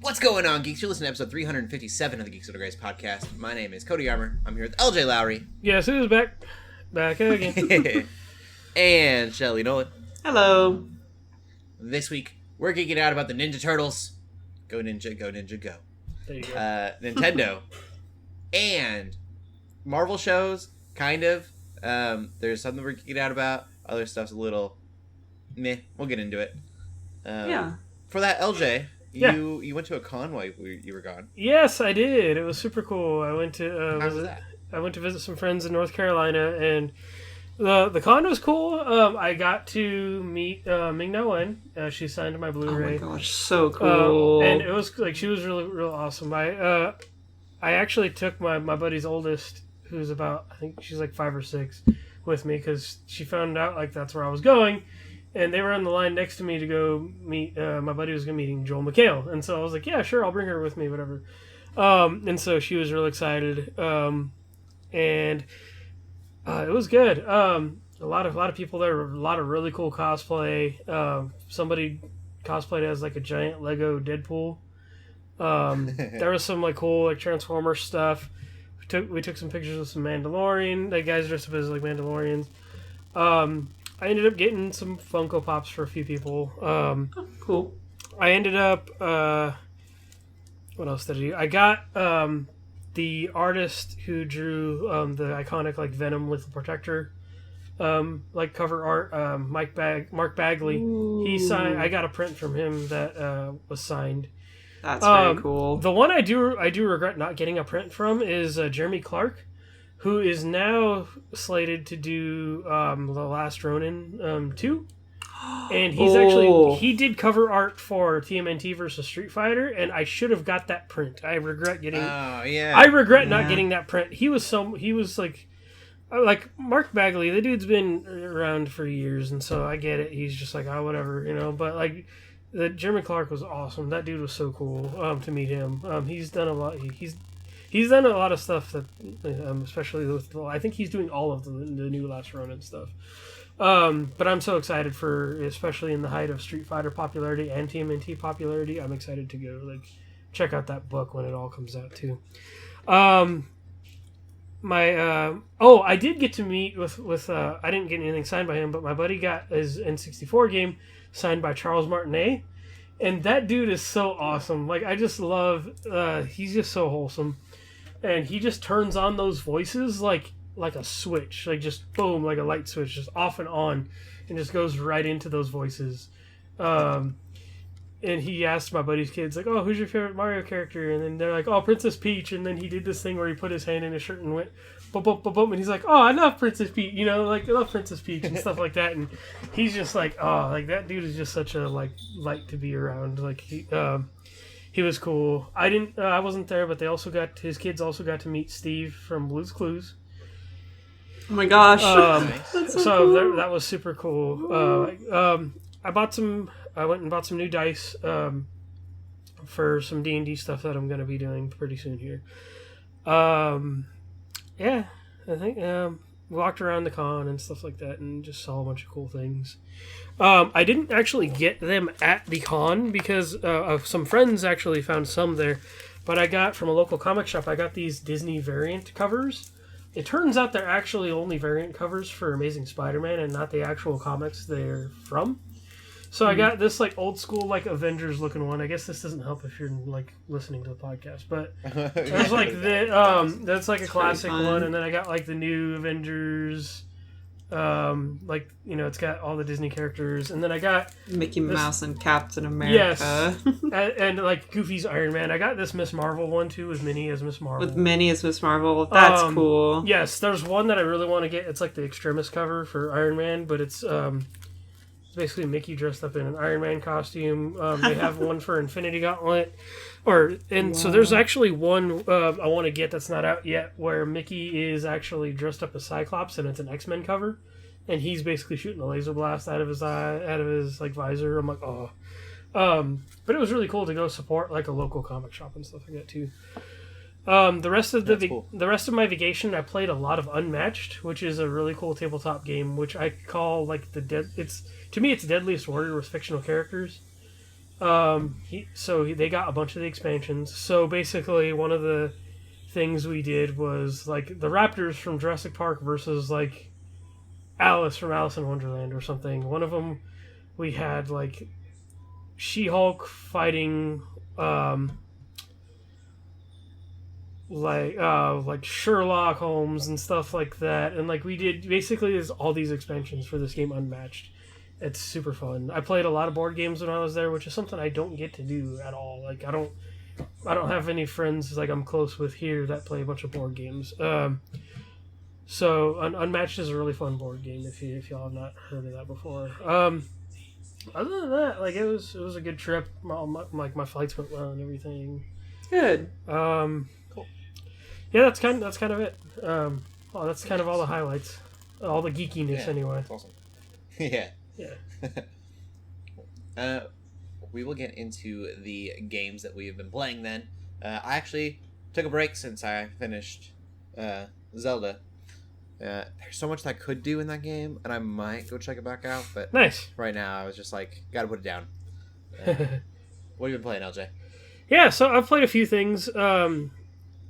What's going on, geeks? You're listening to episode 357 of the Geeks Under Grace podcast. My name is Cody Armour. I'm here with LJ Lowry. Yes, who's back? Back again. And Shelly Nolan. Hello. This week, we're geeking out about the Ninja Turtles. Go Ninja, go Ninja, go. There you go. Nintendo. And Marvel shows, kind of. There's something we're geeking out about. Other stuff's a little meh. We'll get into it. Yeah. For that, LJ... Yeah. You went to a con while you were gone. Yes, I did. It was super cool. I went to How was that? I went to visit some friends in North Carolina, and the con was cool. I got to meet Ming-Na Wen. She signed my Blu-ray. Oh my gosh, so cool. And it was like she was real awesome. I actually took my buddy's oldest, who's about, I think she's like 5 or 6, with me because she found out like that's where I was going. And they were on the line next to me to go meet, my buddy was going to meet Joel McHale. And so I was like, yeah, sure, I'll bring her with me, whatever. And so she was real excited. And it was good. A lot of people there, a lot of really cool cosplay. Somebody cosplayed as like a giant Lego Deadpool. There was some like cool like Transformer stuff. We took some pictures of some Mandalorian. Like guys dressed up as like Mandalorians. I ended up getting some Funko Pops for a few people. Cool. I ended up... what else did I do? I got the artist who drew the iconic like Venom Lethal Protector like cover art, Mark Bagley. Ooh. He signed. I got a print from him that was signed. That's very cool. The one I do regret not getting a print from is Jeremy Clark, who is now slated to do The Last Ronin 2. And he's he did cover art for TMNT versus Street Fighter, and I should have got that print. I regret getting not getting that print. He was like Mark Bagley, the dude's been around for years, and so I get it. He's just like, oh, whatever, you know, but like the Jeremy Clark was awesome. That dude was so cool to meet him. He's done a lot. He's done a lot of stuff that, especially with, I think he's doing all of the new Last Ronin stuff. But I'm so excited for, especially in the height of Street Fighter popularity and TMNT popularity, I'm excited to go check out that book when it all comes out too. I did get to meet with I didn't get anything signed by him, but my buddy got his N64 game signed by Charles Martinet. And that dude is so awesome. Like, I just love, he's just so wholesome. And he just turns on those voices like a switch. Like, just boom, like a light switch, just off and on. And just goes right into those voices. And he asked my buddy's kids, like, oh, who's your favorite Mario character? And then they're like, oh, Princess Peach. And then he did this thing where he put his hand in his shirt and went, boom, boom, boom, boom. And he's like, oh, I love Princess Peach. You know, like, I love Princess Peach and stuff like that. And he's just like, oh, like, that dude is just such a, like, light to be around. Like, he was cool. I wasn't there, but his kids also got to meet Steve from Blue's Clues. Oh my gosh. That's so cool. That was super cool. I went and bought some new dice for some D&D stuff that I'm going to be doing pretty soon here. Yeah, I think walked around the con and stuff like that and just saw a bunch of cool things. I didn't actually get them at the con because some friends actually found some there, but I got from a local comic shop, I got these Disney variant covers. It turns out they're actually only variant covers for Amazing Spider-Man and not the actual comics they're from. So I got this like old school like Avengers looking one. I guess this doesn't help if you're like listening to the podcast, but there's like that's like a classic one, and then I got like the new Avengers, like, you know, it's got all the Disney characters, and then I got Mickey Mouse and Captain America. Yes, and like Goofy's Iron Man. I got this Miss Marvel one too with Minnie as Miss Marvel. With Minnie as Miss Marvel, that's cool. Yes, there's one that I really want to get. It's like the Extremis cover for Iron Man, but it's basically Mickey dressed up in an Iron Man costume. They have one for Infinity Gauntlet, so there's actually one I want to get that's not out yet, where Mickey is actually dressed up as Cyclops, and it's an X-Men cover, and he's basically shooting a laser blast out of his eye, out of his like visor. I'm like, oh, but it was really cool to go support like a local comic shop and stuff like that too. The rest of my vacation, I played a lot of Unmatched, which is a really cool tabletop game, which I call like to me it's Deadliest Warrior with fictional characters. They got a bunch of the expansions. So basically, one of the things we did was like the Raptors from Jurassic Park versus like Alice from Alice in Wonderland or something. One of them we had like She-Hulk fighting like Sherlock Holmes and stuff like that, and like we did basically is all these expansions for this game unmatched. It's super fun. I played a lot of board games when I was there, which is something I don't get to do at all. Like I don't have any friends like I'm close with here that play a bunch of board games. So Unmatched is a really fun board game if y'all have not heard of that before. Other than that, like it was a good trip. My flights went well and everything. Good. Cool. Yeah, that's kind of it. That's kind of all the highlights, all the geekiness anyway. That's awesome. Yeah. Yeah. We will get into the games that we have been playing then. I actually took a break since I finished Zelda. There's so much that I could do in that game, and I might go check it back out, but nice. Right now I was just like, gotta put it down. What have you been playing, LJ? Yeah, so I've played a few things.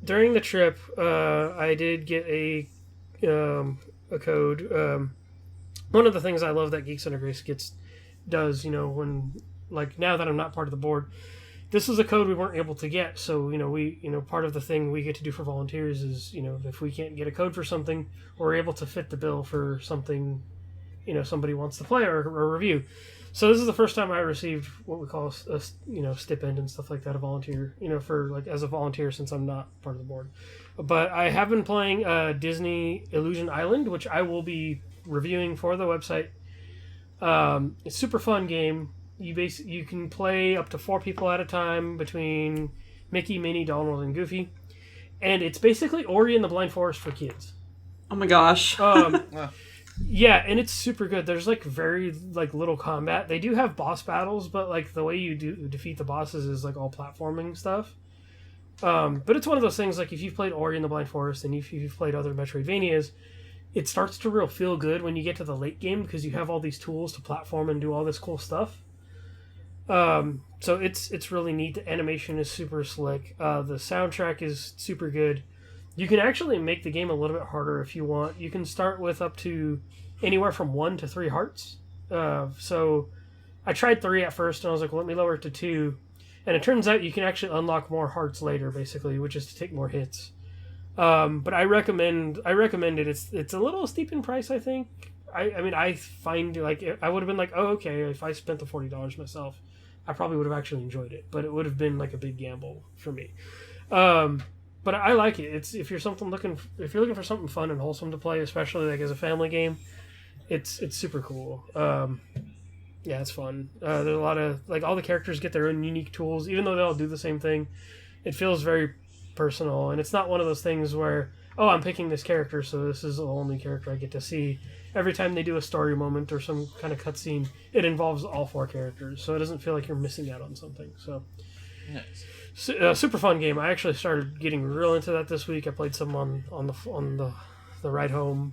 During the trip, I did get a code. One of the things I love that Geeks Under Grace does, when like now that I'm not part of the board, this is a code we weren't able to get. So part of the thing we get to do for volunteers is if we can't get a code for something, we're able to fit the bill for something somebody wants to play or review. So this is the first time I received what we call a stipend and stuff like that, a volunteer, for like as a volunteer since I'm not part of the board. But I have been playing Disney Illusion Island, which I will be reviewing for the website. It's a super fun game. You can play up to 4 people at a time between Mickey, Minnie, Donald, and Goofy, and it's basically Ori and the Blind Forest for kids. Oh my gosh. Yeah, and it's super good. There's like very like little combat. They do have boss battles, but like the way you defeat the bosses is like all platforming stuff. But it's one of those things like if you've played Ori and the Blind Forest and if you've played other Metroidvanias, it starts to real feel good when you get to the late game because you have all these tools to platform and do all this cool stuff. So it's really neat. The animation is super slick. The soundtrack is super good. You can actually make the game a little bit harder if you want. You can start with up to anywhere from 1 to 3 hearts. So I tried 3 at first, and I was like, well, let me lower it to 2. And it turns out you can actually unlock more hearts later, basically, which is to take more hits. But I recommend it. It's a little steep in price, I think. I mean, I find like I would have been like, oh, okay, if I spent the $40 myself, I probably would have actually enjoyed it. But it would have been like a big gamble for me. But I like it. It's if you're looking for something fun and wholesome to play, especially like as a family game, it's super cool. Yeah, it's fun. There's a lot of like all the characters get their own unique tools, even though they all do the same thing. It feels very personal, and it's not one of those things where I'm picking this character, so this is the only character I get to see. Every time they do a story moment or some kind of cutscene, it involves all 4 characters, so it doesn't feel like you're missing out on something. So. Nice. Super fun game. I actually started getting real into that this week. I played some on the ride home,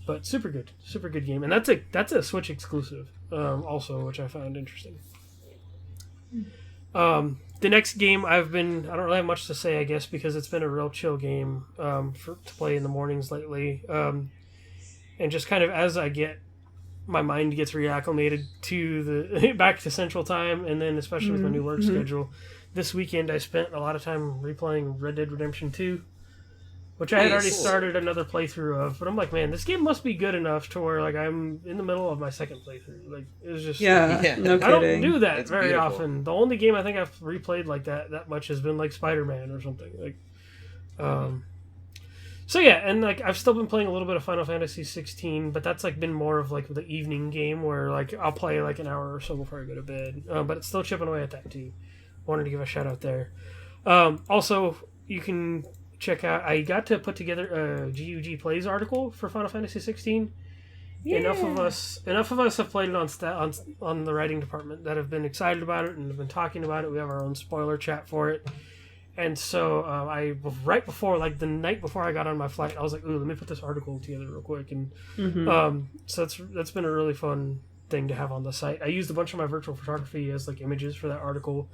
but super good game. And that's a Switch exclusive, also, which I found interesting. The next game I don't really have much to say, I guess, because it's been a real chill game to play in the mornings lately, and just kind of as my mind gets reacclimated to back to Central Time, and then especially with my new work schedule. This weekend I spent a lot of time replaying Red Dead Redemption 2, which I had already started another playthrough of, but I'm like, man, this game must be good enough to where like I'm in the middle of my second playthrough. Like it was just no kidding. I don't do that it's very beautiful. often. The only game I think I've replayed like that much has been like Spider-Man or something. Like So yeah, and like I've still been playing a little bit of Final Fantasy 16, but that's like been more of like the evening game where like I'll play like an hour or so before I go to bed. But it's still chipping away at that too. Wanted to give a shout out there. Also, you can check out. I got to put together a GUG Plays article for Final Fantasy 16. Yeah. Enough of us have played it on the writing department that have been excited about it and have been talking about it. We have our own spoiler chat for it. And so right before, like the night before I got on my flight, I was like, "Ooh, let me put this article together real quick." And so that's been a really fun thing to have on the site. I used a bunch of my virtual photography as like images for that article,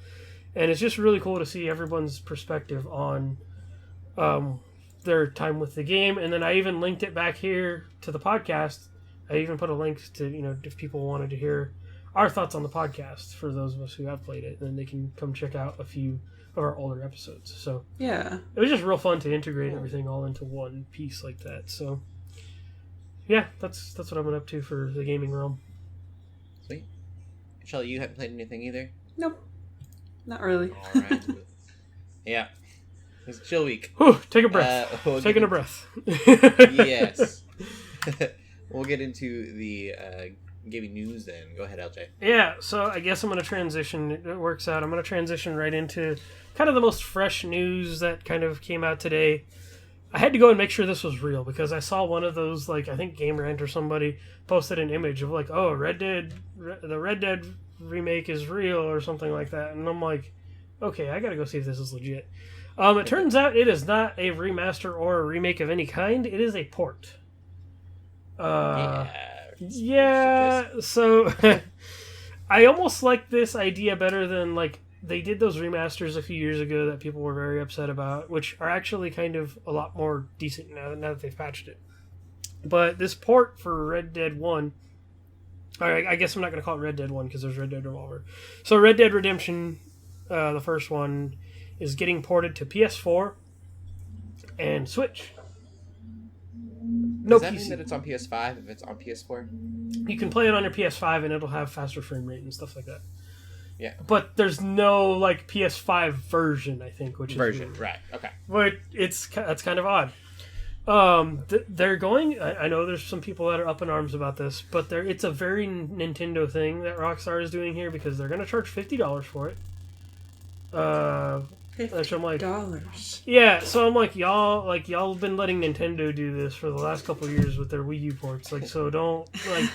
and it's just really cool to see everyone's perspective on their time with the game. And then I even linked it back here to the podcast. I even put a link to, if people wanted to hear our thoughts on the podcast for those of us who have played it, then they can come check out a few of our older episodes. So Yeah. it was just real fun to integrate everything all into one piece like that. So yeah, that's what I've been up to for the gaming realm. Sweet. Shelly, you haven't played anything either? Nope. Not really. All right. Yeah. It's a chill week. Whew, take a breath. Taking a breath. Yes. We'll get into the gaming news then. Go ahead, LJ. Yeah, so I guess I'm going to transition. It works out. I'm going to transition right into kind of the most fresh news that kind of came out today. I had to go and make sure this was real because I saw one of those, like, I think Game Rant or somebody posted an image of, like, oh, the Red Dead remake is real or something like that. And I'm like, okay, I got to go see if this is legit. It turns out it is not a remaster or a remake of any kind. It is a port. So I almost like this idea better than, like, they did those remasters a few years ago that people were very upset about, which are actually kind of a lot more decent now that they've patched it. But this port for Red Dead 1, I guess I'm not going to call it Red Dead 1 because there's Red Dead Revolver. So Red Dead Redemption, the first one, is getting ported to PS4 and Switch. Does that mean that it's on PS5 if it's on PS4? You can play it on your PS5 and it'll have faster frame rate and stuff like that. Yeah. But there's no, like, PS5 version, I think, which is weird. Right, okay. But that's kind of odd. They're going... I know there's some people that are up in arms about this, but it's a very Nintendo thing that Rockstar is doing here because they're going to charge $50 for it. Which I'm like, $50. yeah, so I'm like, y'all have been letting Nintendo do this for the last couple of years with their Wii U ports, like, so don't, like,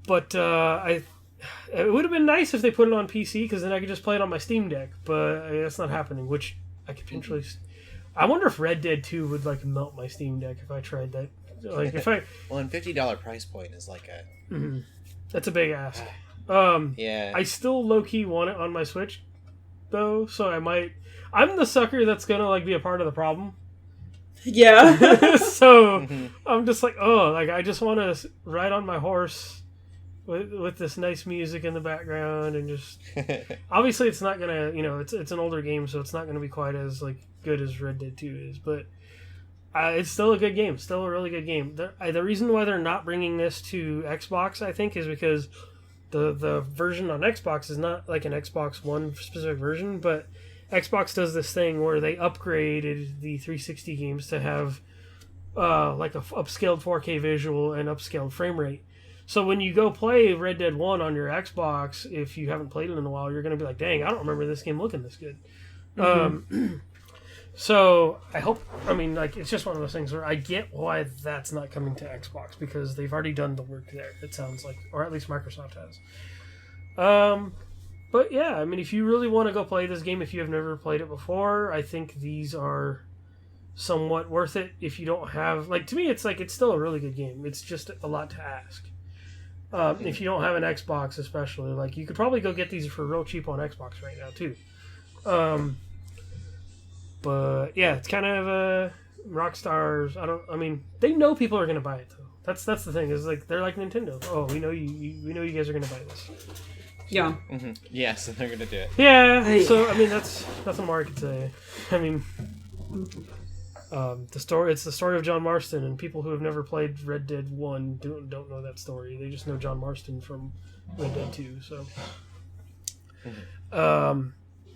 but it would have been nice if they put it on PC because then I could just play it on my Steam Deck, but that's not happening. Which I could potentially. I wonder if Red Dead 2 would, like, melt my Steam Deck if I tried that. Like, if I well, and $50 price point is like a. Mm-hmm. That's a big ask. Yeah. I still low key want it on my Switch, though, so I might. I'm the sucker that's gonna, like, be a part of the problem. Yeah. So I'm just like, I just want to ride on my horse with this nice music in the background and just. Obviously, it's not gonna, it's an older game, so it's not gonna be quite as, like, good as Red Dead 2 is, but it's still a good game, still a really good game. The reason why they're not bringing this to Xbox, I think, is because the version on Xbox is not like an Xbox One specific version, but Xbox does this thing where they upgraded the 360 games to have like a upscaled 4K visual and upscaled frame rate. So when you go play Red Dead 1 on your Xbox, if you haven't played it in a while, you're going to be like, dang, I don't remember this game looking this good. So I hope, it's just one of those things where I get why that's not coming to Xbox because they've already done the work there, it sounds like, or at least Microsoft has. But yeah, if you really want to go play this game, if you have never played it before, I think these are somewhat worth it. If you don't have, to me, it's still a really good game. It's just a lot to ask. If you don't have an Xbox, especially, you could probably go get these for real cheap on Xbox right now too. But yeah, it's kind of Rockstar's. They know people are gonna buy it though. That's the thing. Is they're like Nintendo. Oh, we know we know you guys are gonna buy this. Yeah. Mm-hmm. Yeah, so they're gonna do it. Yeah. So that's nothing more I could say. The story. It's the story of John Marston, and people who have never played Red Dead 1 don't know that story. They just know John Marston from Red Dead 2. So.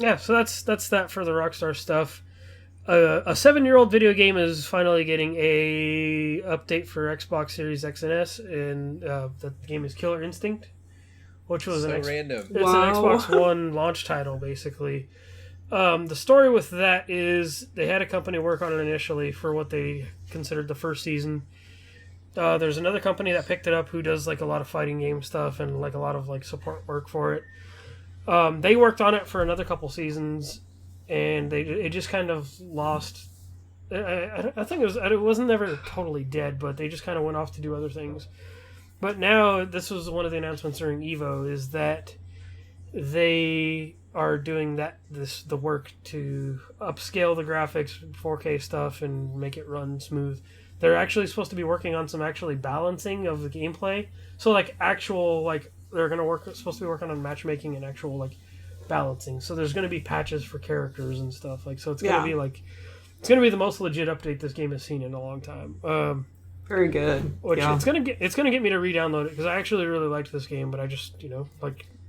Yeah. So that's that for the Rockstar stuff. A 7-year-old video game is finally getting a update for Xbox Series X and S, and the game is Killer Instinct, which was random. It's an Xbox One launch title, basically. The story with that is they had a company work on it initially for what they considered the first season. There's another company that picked it up who does a lot of fighting game stuff and a lot of support work for it. They worked on it for another couple seasons, and it just kind of lost. I think it wasn't never totally dead, but they just kind of went off to do other things. But now, this was one of the announcements during EVO, is that they are doing the work to upscale the graphics, 4K stuff, and make it run smooth. They're actually supposed to be working on some balancing of the gameplay. So they're supposed to be working on matchmaking and actual balancing. So there's going to be patches for characters and stuff. So it's going to be it's going to be the most legit update this game has seen in a long time. Very good. It's gonna get me to re-download it because I actually really liked this game, but I just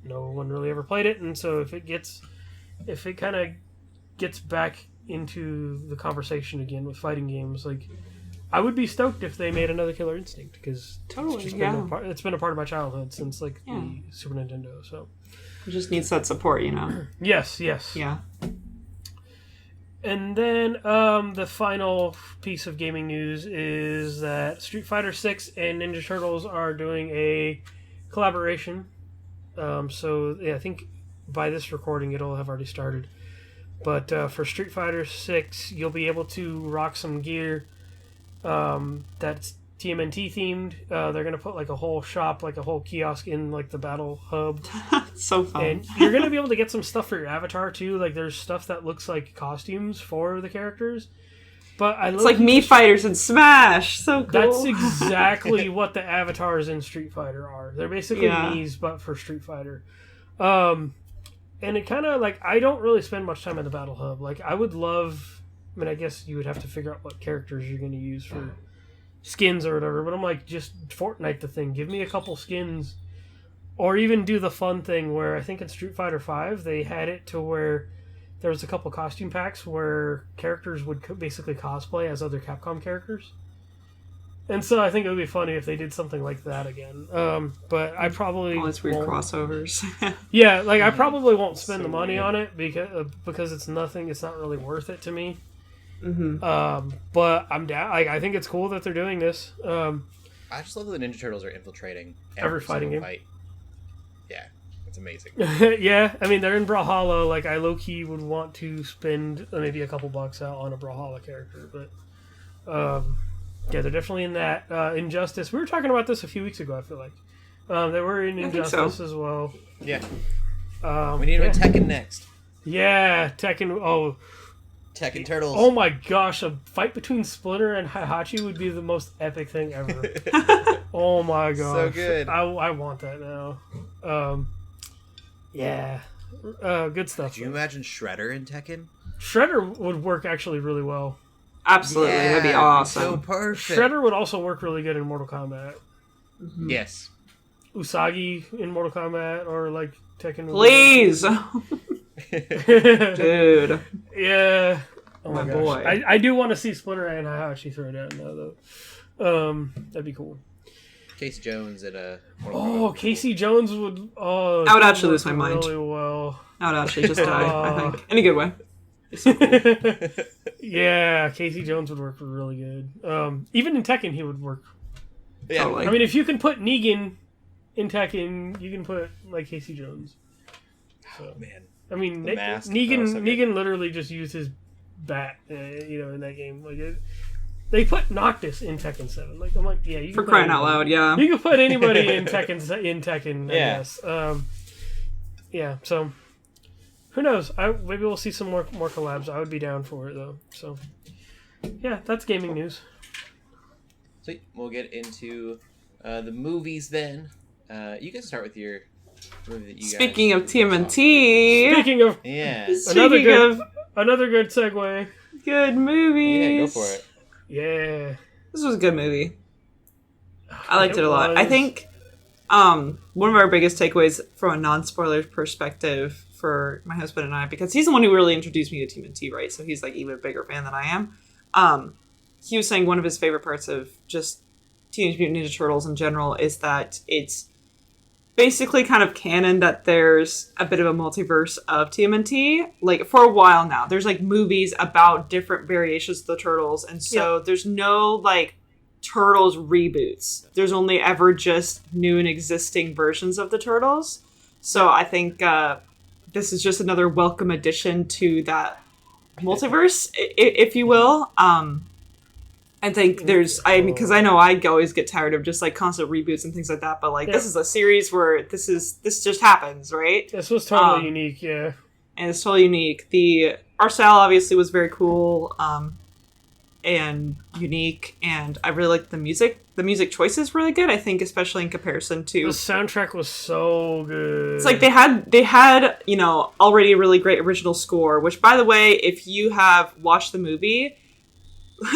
no one really ever played it, and so if it kind of gets back into the conversation again with fighting games, I would be stoked if they made another Killer Instinct because totally it's been a part of my childhood since the Super Nintendo. So it just needs that support, Yes. Yeah. And then the final piece of gaming news is that Street Fighter 6 and Ninja Turtles are doing a collaboration. I think by this recording it'll have already started. But for Street Fighter 6, you'll be able to rock some gear that's TMNT themed. They're going to put a whole shop, a whole kiosk in the battle hub. So fun. And you're going to be able to get some stuff for your avatar too. There's stuff that looks like costumes for the characters. But it's like Mii Fighters in Smash. So cool. That's exactly what the avatars in Street Fighter are. They're basically Mii's, but for Street Fighter. And it kind of I don't really spend much time in the battle hub. I would love. I guess you would have to figure out what characters you're going to use for skins or whatever, but I'm just Fortnite the thing. Give me a couple skins, or even do the fun thing where I think in Street Fighter V they had it to where there was a couple costume packs where characters would basically cosplay as other Capcom characters, and so I think it would be funny if they did something like that again. But I probably it's weird crossovers. Yeah, I probably won't spend the money on it because it's nothing. It's not really worth it to me. Mm-hmm. But I'm down. I think it's cool that they're doing this. I just love that the Ninja Turtles are infiltrating every fighting game. Fight. Yeah, it's amazing. Yeah, they're in Brawlhalla. I low key would want to spend maybe a couple bucks out on a Brawlhalla character, but yeah, they're definitely in that. Injustice. We were talking about this a few weeks ago. I feel like they were in Injustice as well. Yeah. We need a Tekken next. Yeah, Tekken. Oh. Tekken Turtles. Oh my gosh, a fight between Splinter and Heihachi would be the most epic thing ever. Oh my gosh. So good. I want that now. Yeah. Good stuff. Could you imagine Shredder in Tekken? Shredder would work actually really well. Absolutely, that'd be awesome. So perfect. Shredder would also work really good in Mortal Kombat. Mm-hmm. Yes. Usagi in Mortal Kombat or Tekken. Please! Dude. Yeah. Oh my gosh. boy. I do want to see Splinter and Heihachi throw down now, though. That'd be cool. Casey Jones at a. Casey Jones would. Oh, I would actually lose my mind. Really well. I would actually just die. I think in a good way. It's so cool. Yeah, Casey Jones would work really good. Even in Tekken, he would work. Yeah, totally. If you can put Negan in Tekken, you can put Casey Jones. So. Oh man. Negan literally just used his bat, in that game. They put Noctis in Tekken 7. I'm yeah, you can for crying out loud, yeah. You can put anybody in Tekken. I Yeah. guess. Yeah. So, who knows? Maybe we'll see some more collabs. I would be down for it though. So, yeah, that's gaming news. Sweet. We'll get into the movies then. You can start with your. Speaking of TMNT. Speaking of another good segue. Good movies. Yeah, go for it. Yeah. This was a good movie. I liked it a lot. I think one of our biggest takeaways from a non-spoiler perspective for my husband and I, because he's the one who really introduced me to TMNT, right? So he's even a bigger fan than I am. He was saying one of his favorite parts of just Teenage Mutant Ninja Turtles in general is that it's basically kind of canon that there's a bit of a multiverse of TMNT. For a while now, there's movies about different variations of the Turtles, and so there's no Turtles reboots. There's only ever just new and existing versions of the Turtles. So I think this is just another welcome addition to that multiverse, if you will. I think because I know I always get tired of just like constant reboots and things like that, but like this is a series where this just happens, right? This was totally unique, yeah. And it's totally unique. The art style obviously was very cool, and unique, and I really liked the music. The music choices were really good, I think, especially in comparison to... The soundtrack was so good. It's like they had, you know, already a really great original score, which, by the way, if you have watched the movie,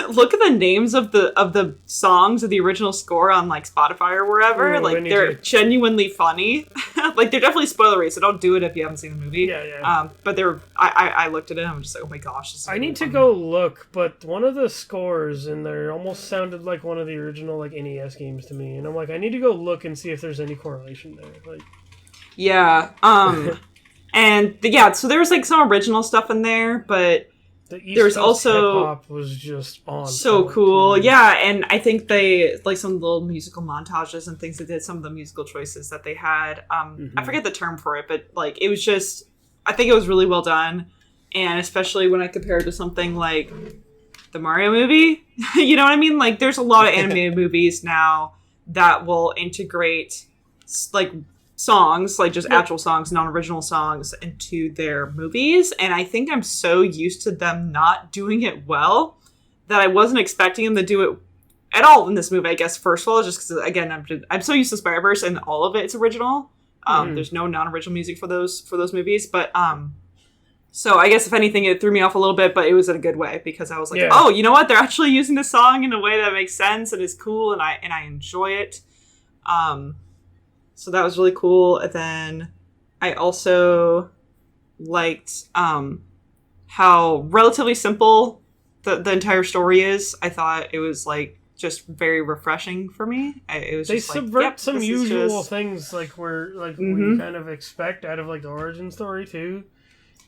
look at the names of the songs of the original score on, like, Spotify or wherever. Ooh, like, they're genuinely funny. Like, they're definitely spoilery, so don't do it if you haven't seen the movie. Yeah. But I looked at it and I'm just like, oh my gosh, this is I need funny. to go look, but one of the scores in there almost sounded like one of the original, like, NES games to me. And I'm like, I need to go look and see if there's any correlation there. Like, yeah. And, so there was, like, some original stuff in there, but... There's also hip-hop was just on so cool. Yeah, and I think they like some little musical montages and things they did, some of the musical choices that they had. I forget the term for it, but like it was just I think it was really well done. And especially when I compare it to something like the Mario movie. You know what I mean? Like there's a lot of animated movies now that will integrate like songs, like just actual songs, non-original songs into their movies. And I think I'm so used to them not doing it well that I wasn't expecting them to do it at all in this movie, I guess, first of all, just because, again, I'm so used to Spider-Verse and all of it's original. There's no non-original music for those movies. But so I guess if anything, it threw me off a little bit, but it was in a good way because I was like, oh, you know what? They're actually using this song in a way that makes sense and is cool and I enjoy it. So that was really cool. And then I also liked how relatively simple the entire story is. I thought it was like just very refreshing for me. It was they just subvert like, some usual things like where like we kind of expect out of like the origin story too.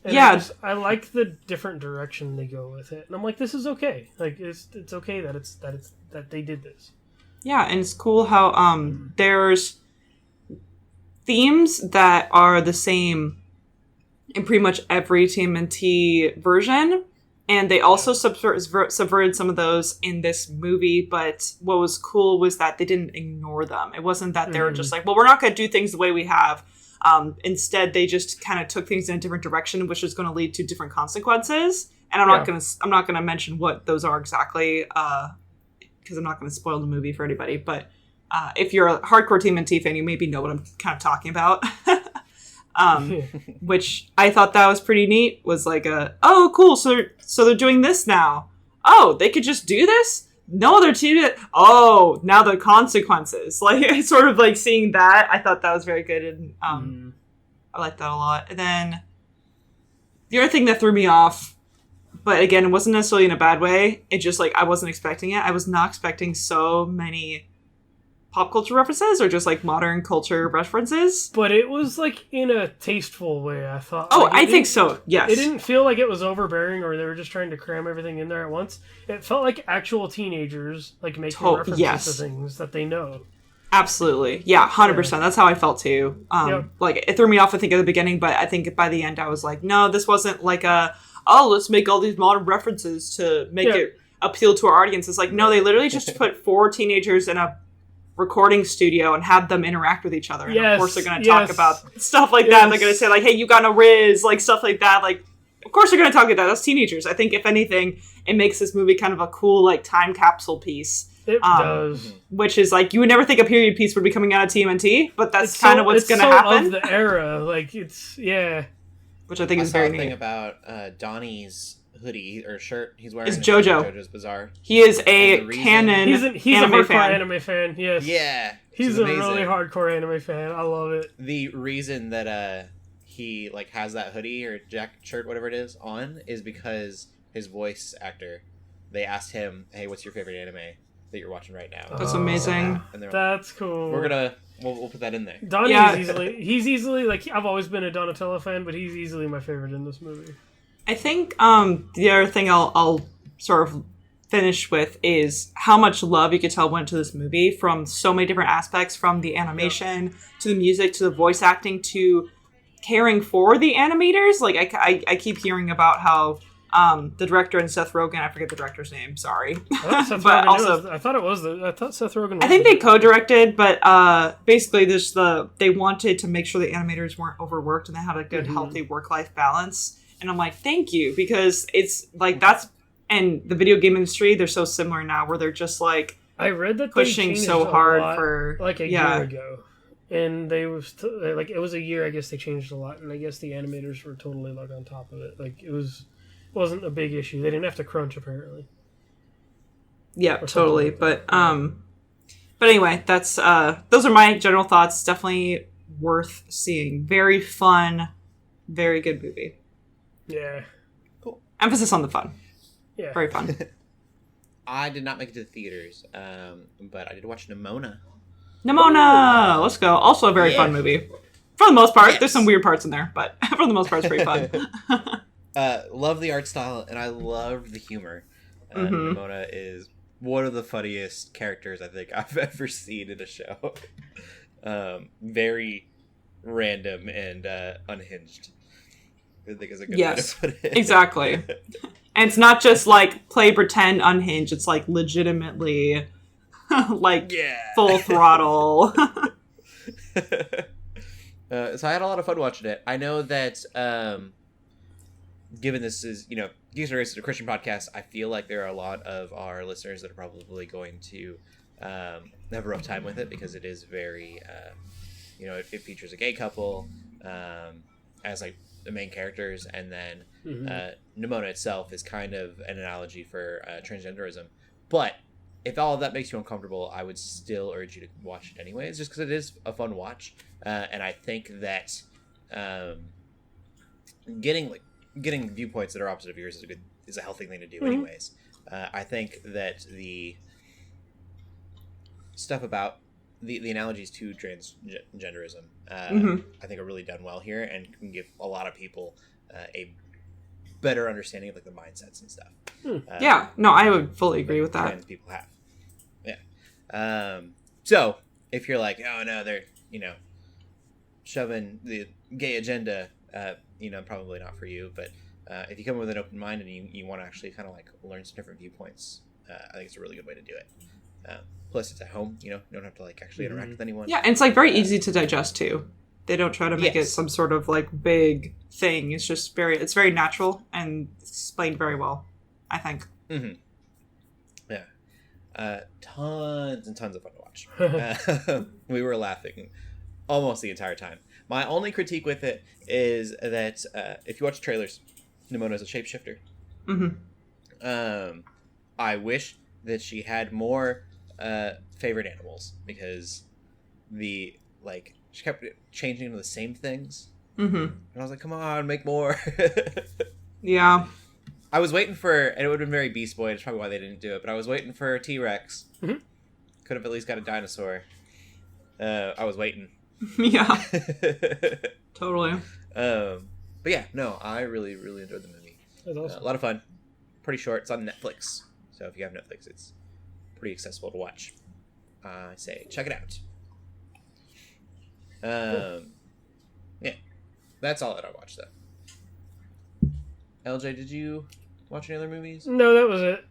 And I like the different direction they go with it, and I'm like, this is okay. Like it's okay that they did this. Yeah, and it's cool how there's themes that are the same in pretty much every TMNT version, and they also subverted some of those in this movie, but what was cool was that they didn't ignore them. It wasn't that they were just like, well, we're not going to do things the way we have. Instead, they just kind of took things in a different direction, which is going to lead to different consequences, and I'm not going to mention what those are exactly, because I'm not going to spoil the movie for anybody, but if you're a hardcore TMNT fan, you maybe know what I'm kind of talking about. Which I thought that was pretty neat. Was like oh, cool. So they're doing this now. Oh, they could just do this? No, they're doing it. Oh, now the consequences. Like sort of like seeing that. I thought that was very good, and I liked that a lot. And then the other thing that threw me off, but again, it wasn't necessarily in a bad way. It just like I wasn't expecting it. I was not expecting so many pop culture references or just like modern culture references, but it was like in a tasteful way. I thought. Oh, like, I think so. Yes, it didn't feel like it was overbearing or they were just trying to cram everything in there at once. It felt like actual teenagers like making references to things that they know. Absolutely, yeah, 100%. That's how I felt too. Like it threw me off, I think, at the beginning, but I think by the end, I was like, no, this wasn't like let's make all these modern references to make it appeal to our audience. It's like, no, they literally just put 4 teenagers in a recording studio and have them interact with each other. And of course they're going to talk about stuff like that. They're going to say like, hey, you got a Riz, like stuff like that. Like, of course they're going to talk about that. That's teenagers. I think if anything, it makes this movie kind of a cool like time capsule piece. It does. Which is like, you would never think a period piece would be coming out of TMNT, but that's kind of what's going to happen. Of the era. Like it's, which I think is very neat. I saw a thing about Donnie's hoodie or shirt he's wearing. It's JoJo. JoJo's Bizarre. He is a canon. He's a hardcore anime fan. Yes. Yeah. He's a really hardcore anime fan. I love it. The reason that he like has that hoodie or shirt, whatever it is, on is because his voice actor. They asked him, "Hey, what's your favorite anime that you're watching right now?" That's amazing. And that's cool. We'll put that in there. Donnie's he's easily like, I've always been a Donatello fan, but he's easily my favorite in this movie. I think the other thing I'll sort of finish with is how much love you could tell went to this movie from so many different aspects, from the animation to the music to the voice acting to caring for the animators. Like I keep hearing about how The director and Seth Rogen, I forget the director's name, sorry. I thought But I thought Seth Rogen was I think they co-directed, but basically they wanted to make sure the animators weren't overworked and they had a good, healthy work-life balance. And I'm like, thank you, because it's like and the video game industry, they're so similar now where they're just like I read that pushing so hard for like a year ago. And they was like it was a year. I guess they changed a lot, and I guess the animators were totally like on top of it. Like it wasn't a big issue. They didn't have to crunch apparently. Yeah, totally. But anyway, that's those are my general thoughts. Definitely worth seeing. Very fun, very good movie. Yeah. Cool. Emphasis on the fun. Yeah. Very fun. I did not make it to the theaters, but I did watch Nimona. Nimona! Let's go. Also a very fun movie. For the most part. Yes. There's some weird parts in there, but for the most part, it's pretty fun. Love the art style, and I love the humor. Nimona is one of the funniest characters I think I've ever seen in a show. Very random and unhinged. I think is a good way to put it. Exactly. And it's not just like play pretend unhinged. It's like legitimately like full throttle. So I had a lot of fun watching it. I know that given this is, Geeks Under Grace is a Christian podcast, I feel like there are a lot of our listeners that are probably going to have a rough time with it because it is very, it features a gay couple as like the main characters, and then Nimona itself is kind of an analogy for transgenderism. But if all of that makes you uncomfortable, I would still urge you to watch it anyways, just because it is a fun watch. And I think that getting viewpoints that are opposite of yours is a healthy thing to do anyways. I think that the stuff about the analogies to transgenderism, I think are really done well here and can give a lot of people a better understanding of like the mindsets and stuff. Yeah, no, I would fully agree with that. Trans people have. Yeah. So if you're like, oh no, they're shoving the gay agenda, probably not for you. But if you come with an open mind and you want to actually kind of like learn some different viewpoints, I think it's a really good way to do it. Plus, it's at home. You don't have to like actually interact with anyone. Yeah, and it's like very easy to digest too. They don't try to make it some sort of like big thing. It's just it's very natural and explained very well, I think. Yeah. Tons and tons of fun to watch. We were laughing almost the entire time. My only critique with it is that if you watch trailers, Nimona is a shapeshifter. I wish that she had more favorite animals, because she kept changing into the same things. And I was like, come on, make more. Yeah. I was waiting for, and it would have been very Beast Boy, it's probably why they didn't do it, but I was waiting for a T-Rex. Could have at least got a dinosaur. I was waiting. Yeah. Totally. But yeah, no, I really, really enjoyed the movie. That's awesome. A lot of fun. Pretty short. It's on Netflix. So if you have Netflix, it's pretty accessible to watch. I say, check it out. Yeah. That's all that I watched, though. LJ, did you watch any other movies? No, that was it.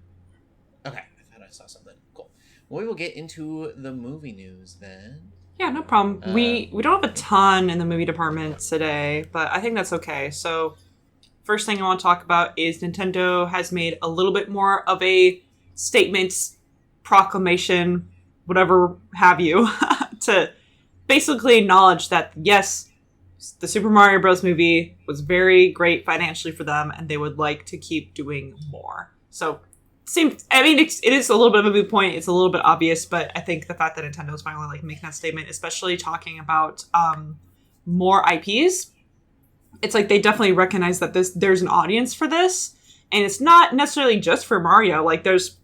Okay. I thought I saw something. Cool. Well, we will get into the movie news then. Yeah, no problem. We don't have a ton in the movie department today, but I think that's okay. So first thing I want to talk about is Nintendo has made a little bit more of a statement, proclamation, whatever have you, to basically acknowledge that, yes, the Super Mario Bros. Movie was very great financially for them, and they would like to keep doing more. So it is a little bit of a moot point. It's a little bit obvious, but I think the fact that Nintendo is finally like making that statement, especially talking about more IPs, it's like they definitely recognize that there's an audience for this, and it's not necessarily just for Mario. Like there's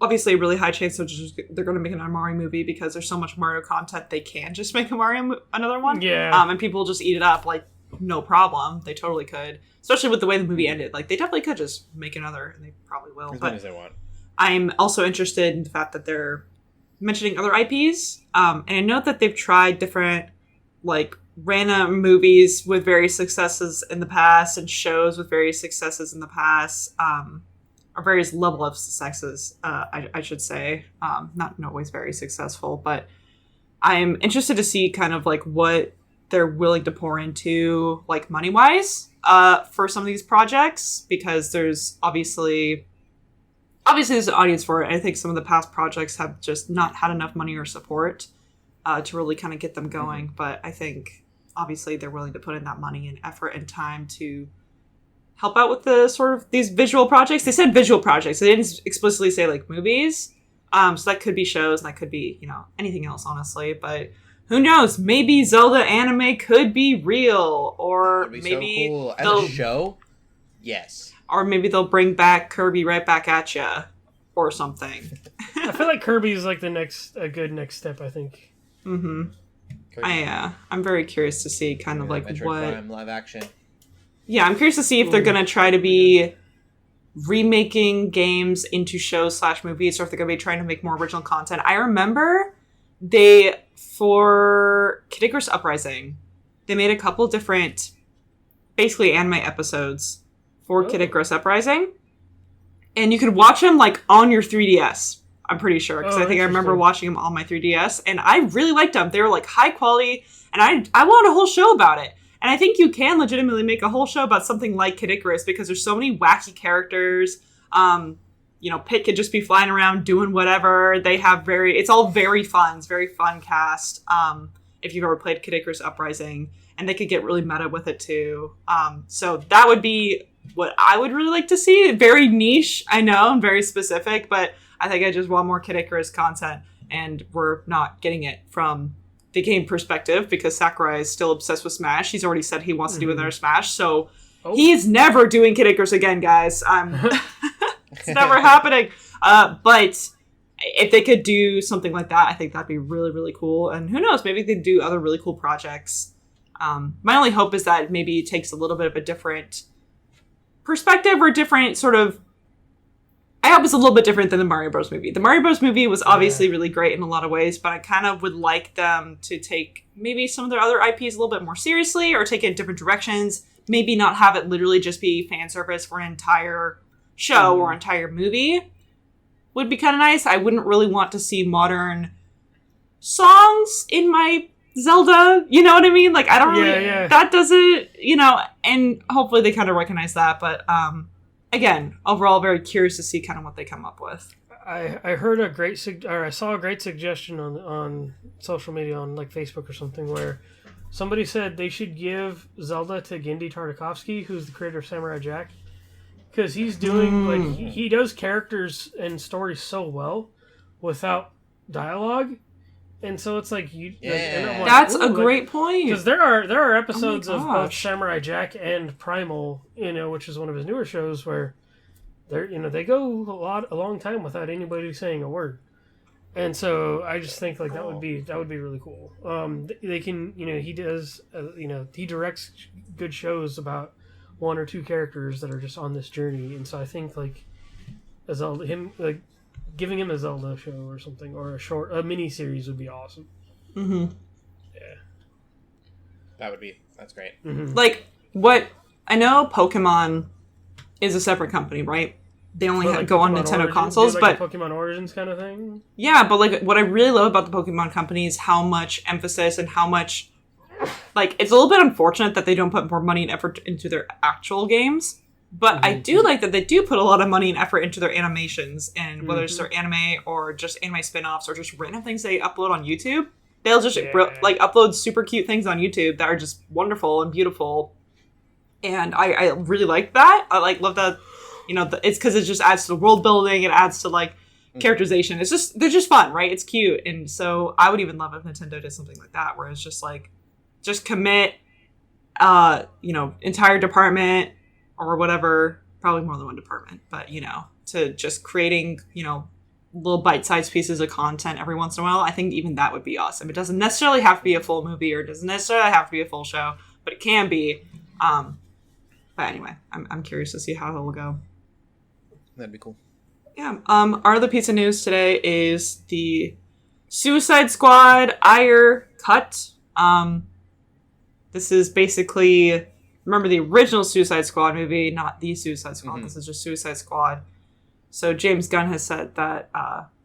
obviously a really high chance they're going to make another Mario movie because there's so much Mario content they can just make another one. Yeah. And people just eat it up like no problem. They totally could. Especially with the way the movie ended. Like, they definitely could just make another, and they probably will. As many as they want. I'm also interested in the fact that they're mentioning other IPs. And I know that they've tried different, like, random movies with various successes in the past and shows with various successes in the past, or various level of successes, I should say. Not always very successful, but I'm interested to see kind of like what they're willing to pour into, like money-wise, for some of these projects, because there's obviously there's an audience for it. I think some of the past projects have just not had enough money or support to really kind of get them going. But I think obviously they're willing to put in that money and effort and time to help out with the sort of these visual projects. They said visual projects. They didn't explicitly say like movies. So that could be shows and that could be, anything else, honestly. But who knows? Maybe Zelda anime could be real, or maybe so cool. As a show. Yes. Or maybe they'll bring back Kirby right back at ya, or something. I feel like Kirby is like a good next step, I think. Mm-hmm. I'm very curious to see kind of like Metroid what Prime live action. Yeah, I'm curious to see if they're gonna try to be remaking games into shows / movies, or if they're gonna be trying to make more original content. I remember for Kid Icarus Uprising, they made a couple different, basically anime episodes for Kid Icarus Uprising, and you could watch them like on your 3DS. I'm pretty sure, because I think I remember watching them on my 3DS, and I really liked them. They were like high quality, and I wanted a whole show about it. And I think you can legitimately make a whole show about something like Kid Icarus, because there's so many wacky characters. Pit could just be flying around doing whatever. It's all very fun. It's very fun cast. If you've ever played Kid Icarus Uprising, and they could get really meta with it too. So that would be what I would really like to see. Very niche, I know, and very specific, but I think I just want more Kid Icarus content, and we're not getting it from the game perspective, because Sakurai is still obsessed with Smash. He's already said he wants to do another Smash, so he's never doing Kid Icarus again, guys. It's never happening. But if they could do something like that, I think that'd be really, really cool. And who knows, maybe they could do other really cool projects. My only hope is that maybe it takes a little bit of a different perspective, or different sort of... I hope it's a little bit different than the Mario Bros. Movie. The Mario Bros. Movie was obviously really great in a lot of ways, but I kind of would like them to take maybe some of their other IPs a little bit more seriously, or take it in different directions. Maybe not have it literally just be fan service for an entire show or entire movie. Would be kind of nice. I wouldn't really want to see modern songs in my Zelda. You know what I mean? Like, I don't really... Yeah. That doesn't... and hopefully they kind of recognize that, but... Again, overall, very curious to see kind of what they come up with. I heard I saw a great suggestion on social media, on like Facebook or something, where somebody said they should give Zelda to Gendy Tartakovsky, who's the creator of Samurai Jack, because he's doing he does characters and stories so well without dialogue. And so it's like that's a great point. Because there are episodes of both Samurai Jack and Primal, which is one of his newer shows, where they go a long time without anybody saying a word. And so I just think like that would be really cool. They can he does he directs good shows about one or two characters that are just on this journey, and so I think like giving him a Zelda show or something, or a mini series would be awesome. Mm-hmm. Yeah. That's great. Mm-hmm. Like, what I know, Pokemon is a separate company, right? They only go on Nintendo consoles, but Pokemon Origins kind of thing. Yeah, but like what I really love about the Pokemon company is how much emphasis and how much, like, it's a little bit unfortunate that they don't put more money and effort into their actual games. But I do like that they do put a lot of money and effort into their animations, and whether it's their anime or just anime spin-offs or just random things they upload on YouTube, they'll just upload super cute things on YouTube that are just wonderful and beautiful. And I really like that. I love that, it's because it just adds to the world building. It adds to like characterization. They're just fun, right? It's cute. And so I would even love if Nintendo did something like that, where it's just like, just commit, entire department, or whatever, probably more than one department, but, to just creating, little bite-sized pieces of content every once in a while. I think even that would be awesome. It doesn't necessarily have to be a full movie, or it doesn't necessarily have to be a full show, but it can be. But anyway, I'm curious to see how it'll go. That'd be cool. Yeah. Our other piece of news today is the Suicide Squad Ayer cut. This is basically, remember the original Suicide Squad movie, not the Suicide Squad. Mm-hmm. This is just Suicide Squad. So James Gunn has said that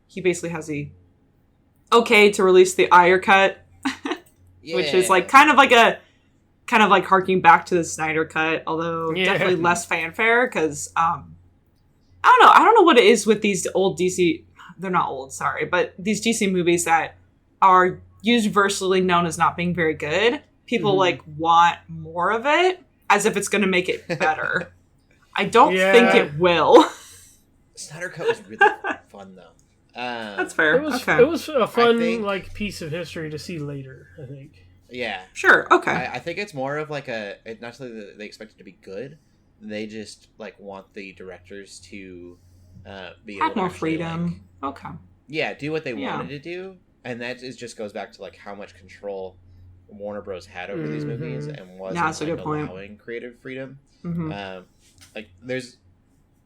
he basically has the okay to release the Ayer cut, which is like kind of like harking back to the Snyder cut, although definitely less fanfare because I don't know what it is with these old DC. They're not old, sorry, but these DC movies that are universally known as not being very good. People like want more of it as if it's going to make it better. I don't think it will. Snyder Cut was really fun though. That's fair. It was a fun like piece of history to see later, I think. Yeah. Sure. Okay. I think it's more of like not necessarily that they expect it to be good. They just like want the directors to be have able more to freedom. Like, okay. Yeah, do what they wanted to do, and that just goes back to like how much control Warner Bros had over these movies and wasn't that's a good point. allowing creative freedom. Mm-hmm. Like there's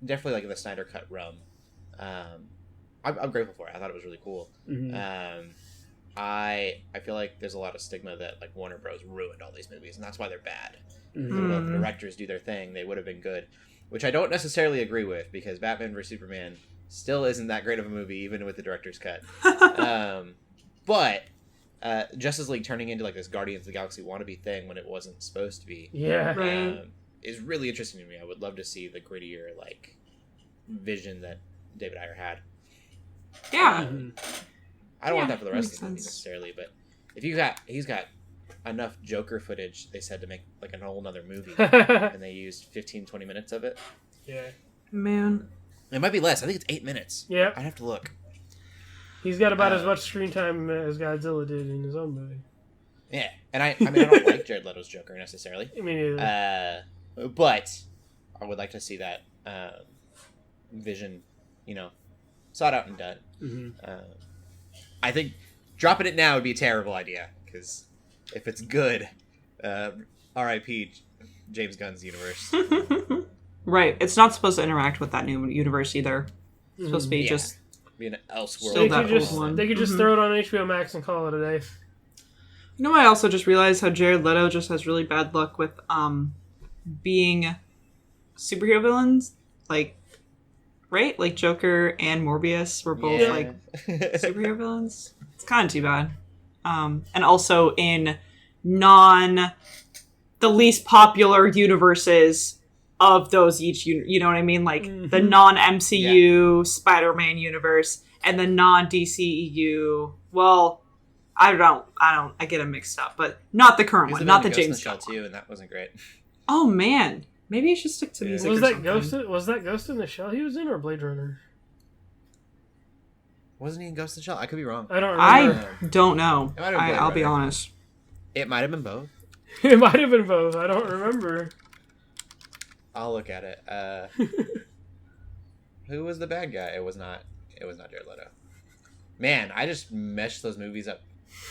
definitely like in the Snyder Cut realm. I'm grateful for it. I thought it was really cool. Mm-hmm. I feel like there's a lot of stigma that like Warner Bros ruined all these movies, and that's why they're bad. Mm-hmm. If the directors do their thing, they would have been good, which I don't necessarily agree with because Batman vs Superman still isn't that great of a movie, even with the director's cut. But Justice League turning into like this Guardians of the Galaxy wannabe thing when it wasn't supposed to be, is really interesting to me. I would love to see the grittier like vision that David Ayer had. Yeah. I don't want that for the rest of the movie necessarily, but if he's got enough Joker footage, they said, to make like a whole nother movie, and they used 15-20 minutes of it. Yeah. Man. It might be less. I think it's 8 minutes. Yeah. I'd have to look. He's got about as much screen time as Godzilla did in his own movie. Yeah, and I mean, I don't like Jared Leto's Joker necessarily. I mean, but I would like to see that vision, sought out and done. mm-hmm. I think dropping it now would be a terrible idea because if it's good, R.I.P. James Gunn's universe. Right. It's not supposed to interact with that new universe either. It's supposed to be just be an elseworld. They could just throw it on HBO Max and call it a day. You know, I also just realized how Jared Leto just has really bad luck with being superhero villains. Like, right? Like Joker and Morbius were both like superhero villains. It's kind of too bad. And also in the least popular universes of those each, you know what I mean? Like the non-MCU Spider-Man universe and the non-DCEU. Well, I get them mixed up, but not the current one, not the James Gunn too, and that wasn't great. Oh man, maybe I should stick to music. Was that Ghost in the Shell he was in, or Blade Runner? Wasn't he in Ghost in the Shell? I could be wrong. I don't know. I'll be honest. It might have been both. It might have been both. I don't remember. I'll look at it. Who was the bad guy? It was not Jared Leto. Man, I just meshed those movies up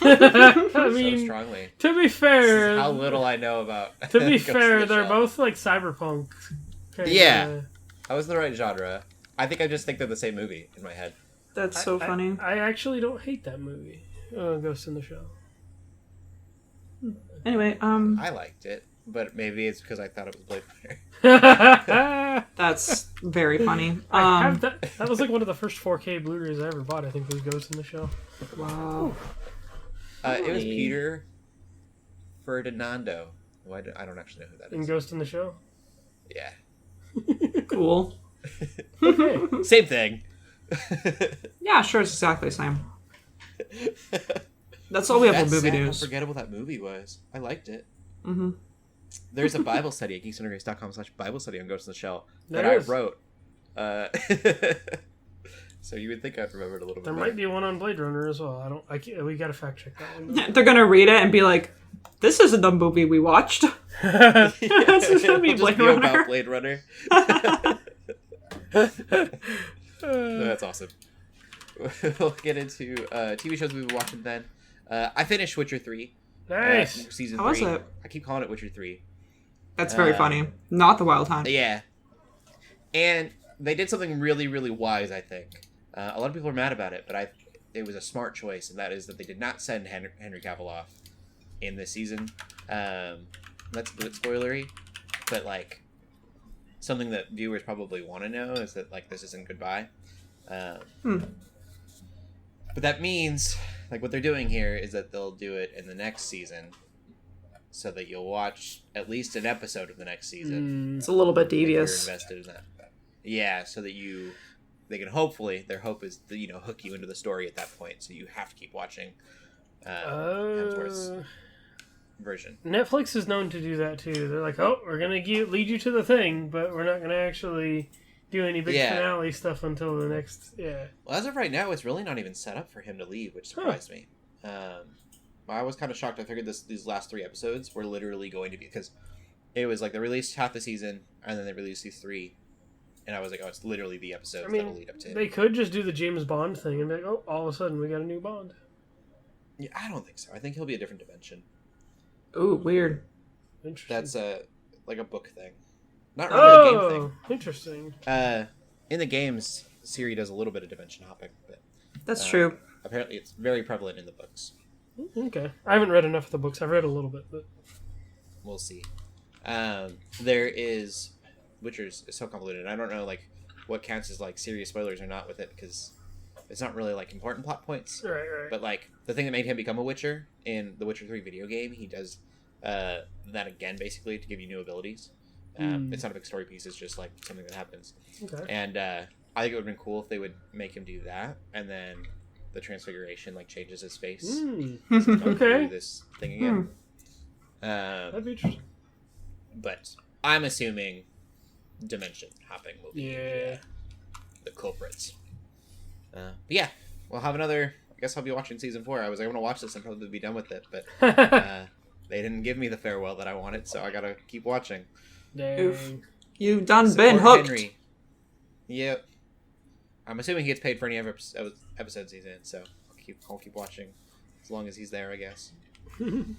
I mean, so strongly. To be fair, how little I know about. To be fair, they're both like cyberpunk. Yeah, I was in the right genre. I think I just think they're the same movie in my head. That's so funny. I actually don't hate that movie, Ghost in the Shell. Anyway, I liked it, but maybe it's because I thought it was Blade Runner. That's very funny. That was like one of the first 4K Blu-rays I ever bought. I think was Ghost in the Shell. Wow. It was Peter Ferdinando. I don't actually know who that is. In Ghost in the Shell? Yeah. Cool. Okay. Same thing. Yeah, sure, it's exactly the same. That's all we have for movie news. How forgettable that movie was. I liked it. Mm-hmm. There's a Bible study at geeksundergrace.com/Bible study on Ghost in the Shell that I wrote. So you would think I'd remember it a little bit. There might be one on Blade Runner as well. We gotta fact check that one. They're gonna read it and be like, "This isn't the movie we watched." This is gonna be Blade Runner. About Blade Runner. That's awesome. We'll get into TV shows we've been watching then. I finished Witcher 3. Nice. Season 3. How was it? I keep calling it Witcher 3. That's very funny. Not the Wild Hunt. Yeah. And they did something really, really wise, I think. A lot of people are mad about it, but it was a smart choice, and that is that they did not send Henry Cavill off in this season. That's a bit spoilery, but like something that viewers probably want to know is that like this isn't goodbye. But that means like what they're doing here is that they'll do it in the next season, so that you'll watch at least an episode of the next season. It's a little bit If you're devious. invested in that. Yeah, so that they can hopefully, their hope is to, hook you into the story at that point, so you have to keep watching Hemsworth's version. Netflix is known to do that too. They're like, oh, we're gonna lead you to the thing, but we're not gonna actually do any big finale stuff until the next. Yeah. Well, as of right now, it's really not even set up for him to leave, which surprised me. I was kind of shocked. I figured these last 3 episodes were literally going to be, because it was like they released half the season and then they released these 3, and I was like, oh, it's literally the episodes that'll lead up to it. They could just do the James Bond thing and be like, oh, all of a sudden we got a new Bond. Yeah, I don't think so. I think he'll be a different dimension. Ooh, weird. Interesting. That's like a book thing, not really a game thing. Interesting. In the games, Siri does a little bit of dimension hopping, but That's true. apparently it's very prevalent in the books. Okay. I haven't read enough of the books. I've read a little bit, but We'll see. There is Witcher's is so convoluted. I don't know like what counts as like serious spoilers or not with it, because it's not really like important plot points. right. But like the thing that made him become a Witcher in the Witcher 3 video game, he does that again basically to give you new abilities. It's not a big story piece, it's just like something that happens. Okay. And I think it would have been cool if they would make him do that, and then the transfiguration like changes his face. Okay. Do this thing again. That'd be interesting. But I'm assuming dimension hopping will be Yeah. the culprits. But yeah, we'll have another. I guess I'll be watching season 4. I was going to watch this and probably be done with it, but they didn't give me the farewell that I wanted, so I gotta keep watching. Dang. Oof. You've done Support been hooked. Henry. Yep. I'm assuming he gets paid for any episodes he's in, so I'll keep watching as long as he's there, I guess. And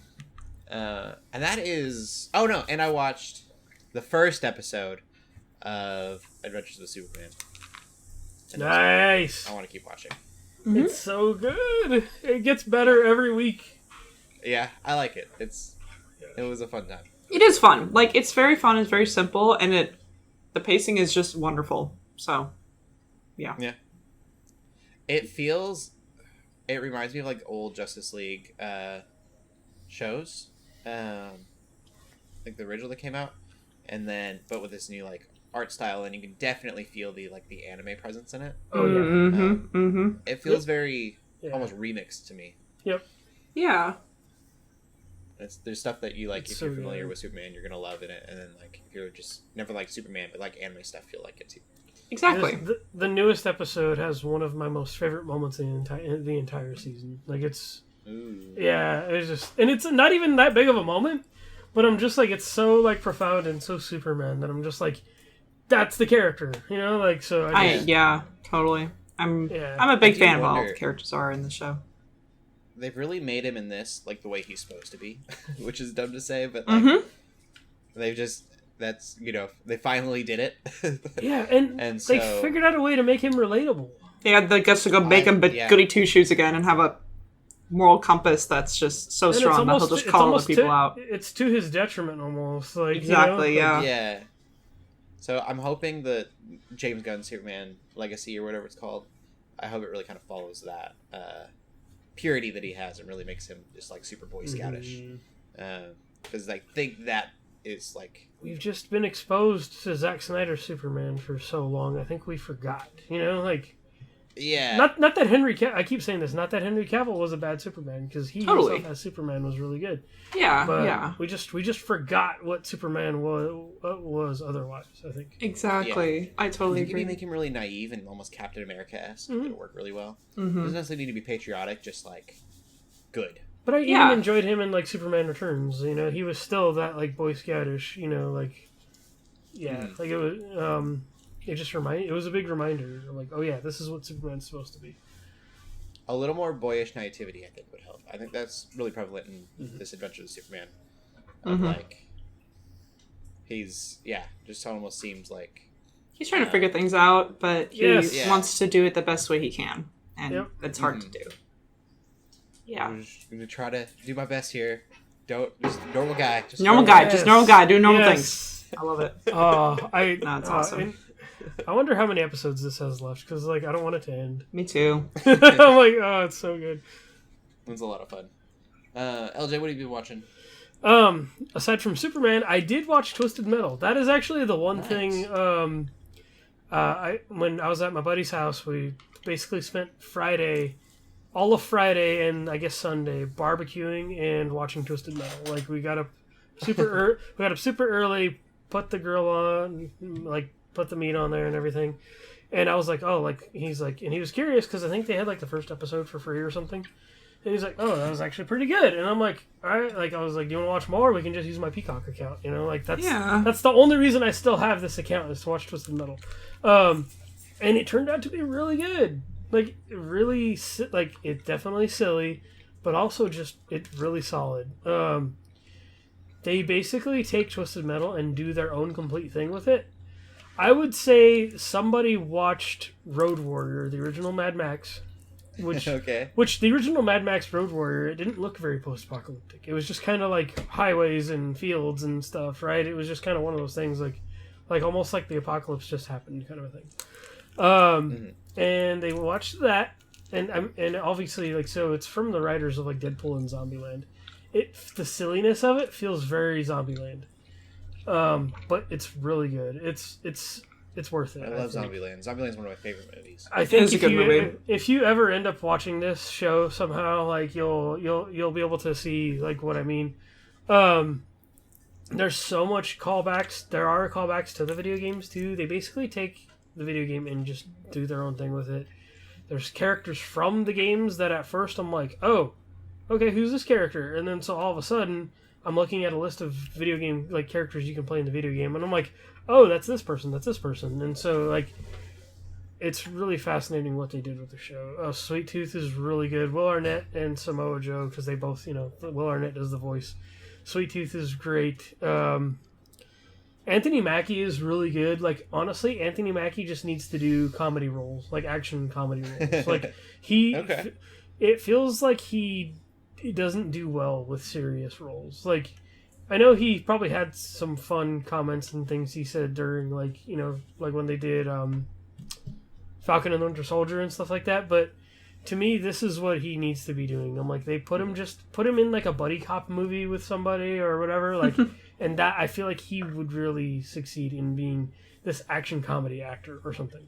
that is. Oh no! And I watched the first episode of Adventures of Superman. And Nice. I want to keep watching. It's so good. It gets better every week. Yeah, I like it. It was a fun time. It is fun. Like, it's very fun. It's very simple, and the pacing is just wonderful. So, yeah. Yeah. It reminds me of like old Justice League shows, like the original that came out, and then but with this new like art style, and you can definitely feel the anime presence in it. Oh yeah. It feels very almost remixed to me. Yep. Yeah. There's stuff that you like It's if so you're familiar good. with Superman, you're gonna love in it, and then like if you're just never liked Superman but like anime stuff, you'll like it too. Exactly. The newest episode has one of my most favorite moments in the entire season. Like it's, Ooh. yeah, it's just, and it's not even that big of a moment, but I'm just like, it's so like profound and so Superman that I'm just like, that's the character, like so. Yeah, totally. I'm a big fan of all the characters are in the show. They've really made him in this like the way he's supposed to be, which is dumb to say, but like they've just they finally did it. Yeah, and they so figured out a way to make him relatable. They had the guts to go make him goody two shoes again and have a moral compass that's just so And strong that he'll just call other people out. It's to his detriment almost. Like Exactly, yeah. Yeah. So I'm hoping that James Gunn's Superman Legacy or whatever it's called, I hope it really kind of follows that purity that he has and really makes him just like super Boy Scoutish. Because I think that is like we've just been exposed to Zack Snyder's Superman for so long. I think we forgot. Like yeah. Not that I keep saying this. Not that Henry Cavill was a bad Superman, because he himself as Superman was really good. Yeah, but yeah. We just forgot what Superman was otherwise. I think exactly. Yeah. I totally agree. You can make him really naive and almost Captain America-esque. It'll work really well. Doesn't necessarily need to be patriotic. Just like good. But I even enjoyed him in like Superman Returns. He was still that like Boy Scoutish. Like like it was. It was a big reminder. Like, oh yeah, this is what Superman's supposed to be. A little more boyish naivety, I think, would help. I think that's really prevalent in this Adventure of Superman. Like, he's just almost seems like he's trying to figure things out, but he wants to do it the best way he can, and it's hard to do. Yeah, I'm just gonna try to do my best here. Just normal guy. Just normal guy doing normal things. I love it. It's awesome. I wonder how many episodes this has left, because like I don't want it to end. Me too. I'm like, oh, it's so good. It's a lot of fun. LJ, what have you been watching? Aside from Superman, I did watch Twisted Metal. That is actually the one thing. When I was at my buddy's house, we basically spent all of Friday and I guess Sunday barbecuing and watching Twisted Metal. Like we got up super early, put the grill on, like put the meat on there and everything. And I was like, oh, like he's like, and he was curious because I think they had like the first episode for free or something. And he's like, oh, that was actually pretty good. And I'm like, all right. Like I was like, do you want to watch more? We can just use my Peacock account. You know, like that's the only reason I still have this account is to watch Twisted Metal. And it turned out to be really good. Like really, like it's definitely silly, but also just it's really solid. They basically take Twisted Metal and do their own complete thing with it. I would say somebody watched Road Warrior, the original Mad Max, which the original Mad Max Road Warrior, it didn't look very post-apocalyptic. It was just kind of like highways and fields and stuff, right? It was just kind of one of those things like almost like the apocalypse just happened kind of a thing. And they watched that, and obviously like so it's from the writers of like Deadpool and Zombieland. The silliness of it feels very Zombieland. But it's really good. It's worth it. I love Zombieland. Zombieland's one of my favorite movies. I think if you ever end up watching this show somehow, like you'll be able to see like what I mean. There's so much callbacks. There are callbacks to the video games too. They basically take the video game and just do their own thing with it. There's characters from the games that at first I'm like, oh, okay, who's this character? And then so all of a sudden I'm looking at a list of video game like characters you can play in the video game, and I'm like, oh, that's this person, and so like it's really fascinating what they did with the show. Sweet Tooth is really good. Will Arnett and Samoa Joe, because they both, Will Arnett does the voice. Sweet Tooth is great. Anthony Mackie is really good. Like honestly, Anthony Mackie just needs to do comedy roles, like action comedy roles. Like it feels like he doesn't do well with serious roles. Like I know he probably had some fun comments and things he said during like when they did Falcon and the Winter Soldier and stuff like that, but to me this is what he needs to be doing. I'm like, they put him in like a buddy cop movie with somebody or whatever, like and that I feel like he would really succeed in being this action comedy actor or something,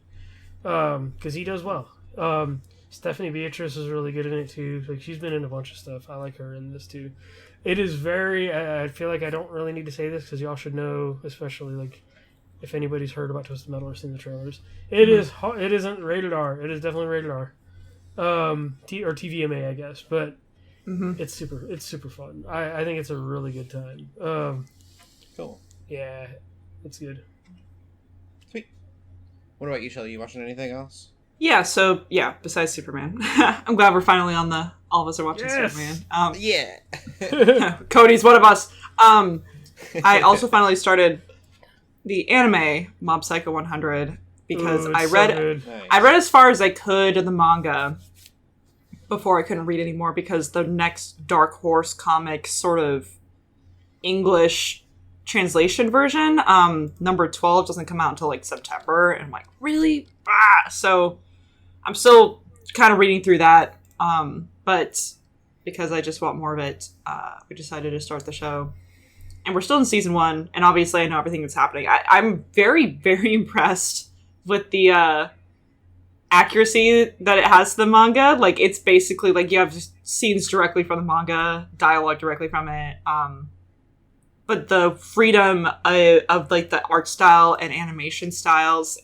because he does well. Stephanie Beatrice is really good in it too. Like she's been in a bunch of stuff. I like her in this too. It is very. I feel like I don't really need to say this because y'all should know, especially like if anybody's heard about Twisted Metal or seen the trailers. It isn't rated R. It is definitely rated R. Or TVMA, I guess, but it's super fun. I think it's a really good time. Cool. Yeah, it's good. Sweet. What about you, Shelly? You watching anything else? Yeah, so, besides Superman. I'm glad we're finally on all of us are watching Superman. Cody's one of us. I also finally started the anime Mob Psycho 100 because I read as far as I could in the manga before I couldn't read anymore because the next Dark Horse comic sort of English translation version, number 12 doesn't come out until like September, and I'm like, really? So I'm still kind of reading through that, but because I just want more of it, we decided to start the show. And we're still in season 1, and obviously I know everything that's happening. I'm very, very impressed with the accuracy that it has to the manga. Like, it's basically, like, you have scenes directly from the manga, dialogue directly from it, but the freedom of like, the art style and animation styles,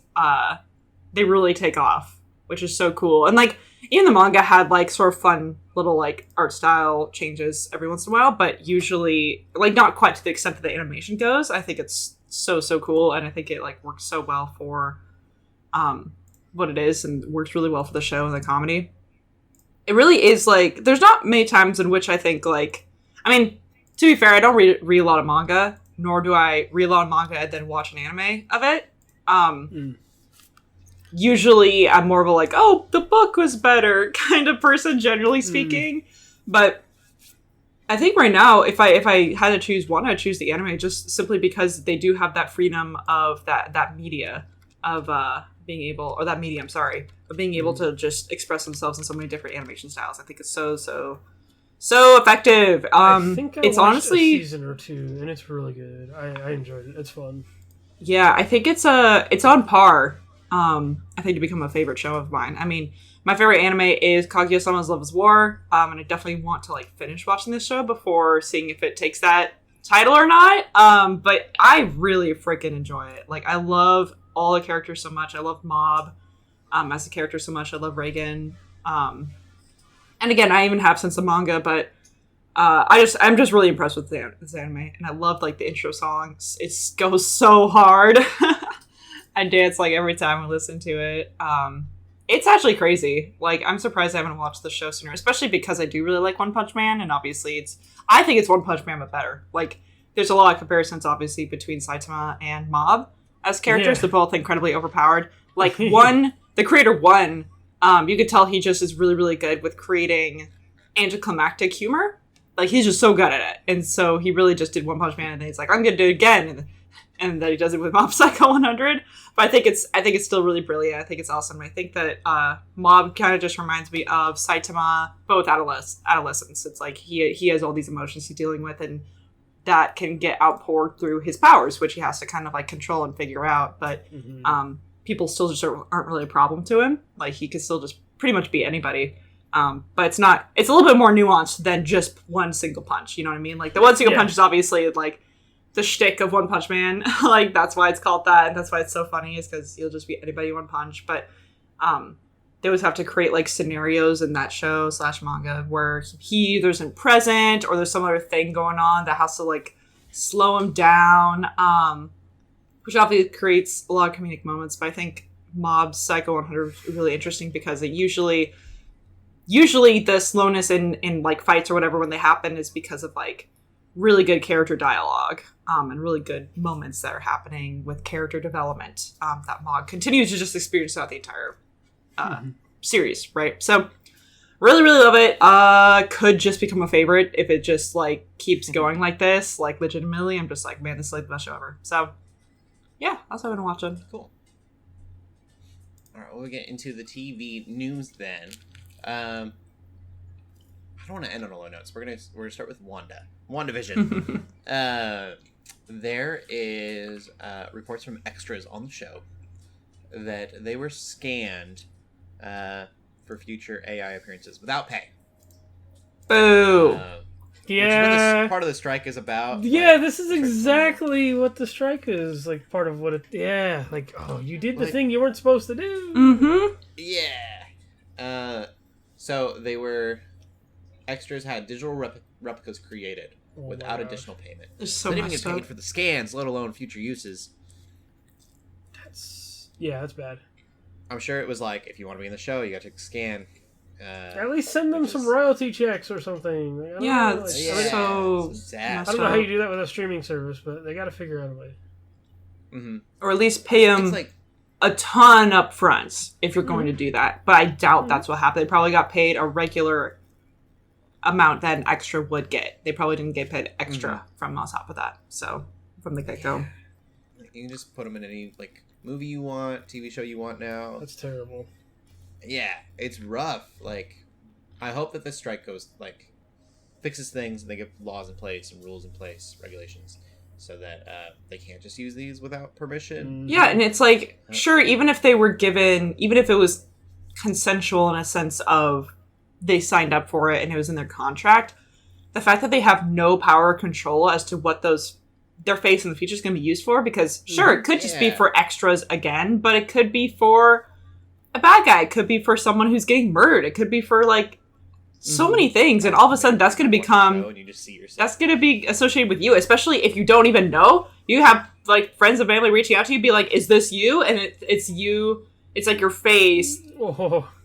they really take off, which is so cool. And, like, even the manga had, like, sort of fun little, like, art style changes every once in a while, but usually, like, not quite to the extent that the animation goes. I think it's so cool, and I think it, like, works so well for what it is, and works really well for the show and the comedy. It really is, like, there's not many times in which I think, like, I mean, to be fair, I don't read a lot of manga, nor do I read a lot of manga and then watch an anime of it. Usually I'm more of a like, oh, the book was better kind of person, generally speaking. But I think right now, if I had to choose one, I'd choose the anime, just simply because they do have that freedom of that media of being able, or that medium, sorry, of being able to just express themselves in so many different animation styles. I think it's so effective. I think it's watched honestly a season or two, and it's really good. I enjoyed it. It's fun. Yeah, I think it's on par. I think to become a favorite show of mine. I mean, my favorite anime is Kaguya-sama's Love is War, and I definitely want to like finish watching this show before seeing if it takes that title or not. But I really freaking enjoy it. Like, I love all the characters so much. I love Mob as a character so much. I love Reagan. And again, I even have since the manga, but I'm just really impressed with this anime, and I love like the intro songs. It goes so hard. I dance like every time I listen to it. It's actually crazy. Like, I'm surprised I haven't watched the show sooner, especially because I do really like One Punch Man, and obviously I think it's One Punch Man but better. Like, there's a lot of comparisons obviously between Saitama and Mob as characters. They're both incredibly overpowered. Like, the creator you could tell he just is really, really good with creating anticlimactic humor. Like, he's just so good at it. And so he really just did One Punch Man, and then he's like, I'm going to do it again. And then he does it with Mob Psycho 100. But I think it's still really brilliant. I think it's awesome. I think that Mob kind of just reminds me of Saitama, but with adolescence. It's like he has all these emotions he's dealing with, and that can get outpoured through his powers, which he has to kind of like control and figure out. But people still just aren't really a problem to him. Like, he can still just pretty much beat anybody. But it's a little bit more nuanced than just one single punch. You know what I mean? Like, the one single punch is obviously like the shtick of One Punch Man. Like, that's why it's called that, and that's why it's so funny, is because you'll just beat anybody in one punch. But they always have to create like scenarios in that show / manga where he either isn't present or there's some other thing going on that has to like slow him down, which obviously creates a lot of comedic moments. But I think Mob Psycho 100 is really interesting because it usually the slowness in like fights or whatever when they happen is because of like really good character dialogue and really good moments that are happening with character development that Mob continues to just experience throughout the entire series, right? So really, really love it. Could just become a favorite if it just like keeps going like this. Like, legitimately, I'm just like, man, this is like the best show ever. So yeah, that's what I've been watching. Cool. All right, we'll get into the TV news then. I don't want to end on a low notes. We're gonna start with WandaVision. There is reports from extras on the show that they were scanned for future AI appearances without pay. Boo! Which is what this part of the strike is about. Yeah, like, this is exactly what the strike is. Like, part of what it... Yeah, like, oh, you did the thing you weren't supposed to do. Mm-hmm. Yeah. So extras had digital replicas created without additional payment. There's so they much didn't even get paid for the scans, let alone future uses. That's bad. I'm sure it was like, if you want to be in the show, you got to take a scan. At least send them some royalty checks or something. Like, so sad. I don't know how you do that with a streaming service, but they got to figure out a way. Mm-hmm. Or at least pay them a ton up front if you're going to do that. But I doubt that's what happened. They probably got paid a regular amount that an extra would get. They probably didn't get paid extra from on top of that. So, from the get-go. You can just put them in any like movie you want, TV show you want now. That's terrible. Yeah, it's rough. Like, I hope that this strike fixes things and they get laws in place and rules in place, regulations, so that they can't just use these without permission. Yeah, and it's like, sure, even if it was consensual in a sense of they signed up for it and it was in their contract, the fact that they have no power or control as to what their face in the future is going to be used for, because sure, it could just be for extras again, but it could be for a bad guy. It could be for someone who's getting murdered. It could be for like so many things, and all of a sudden that's going to become that's going to be associated with you, especially if you don't even know. You have like friends and family reaching out to you, be like, "Is this you?" And it's you. It's like your face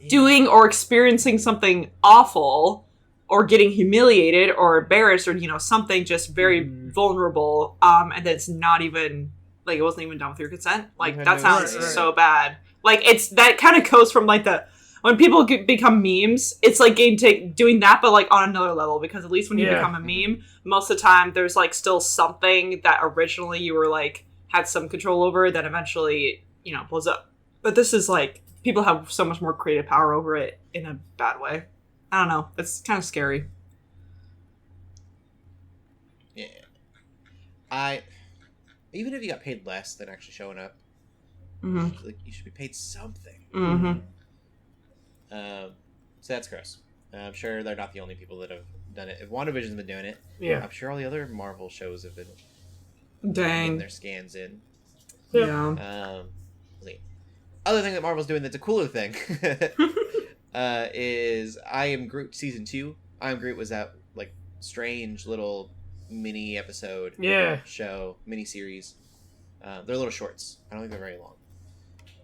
doing or experiencing something awful, or getting humiliated or embarrassed, or something just very vulnerable. And then it's not even like it wasn't even done with your consent. Like that sounds so bad. Like, it's that kind of goes from like the, when people become memes, it's like doing that, but like on another level, because at least when you become a meme, most of the time there's like still something that originally you were like had some control over that eventually, you know, blows up. But this is like, people have so much more creative power over it in a bad way. I don't know. It's kind of scary. Yeah. Even if you got paid less than actually showing up, like, you should be paid something. So that's gross. I'm sure they're not the only people that have done it. If WandaVision's been doing it, I'm sure all the other Marvel shows have been getting their scans in. Yeah. Other thing that Marvel's doing that's a cooler thing is I Am Groot Season 2. I Am Groot was that like strange little mini episode show, mini series. They're little shorts. I don't think they're very long.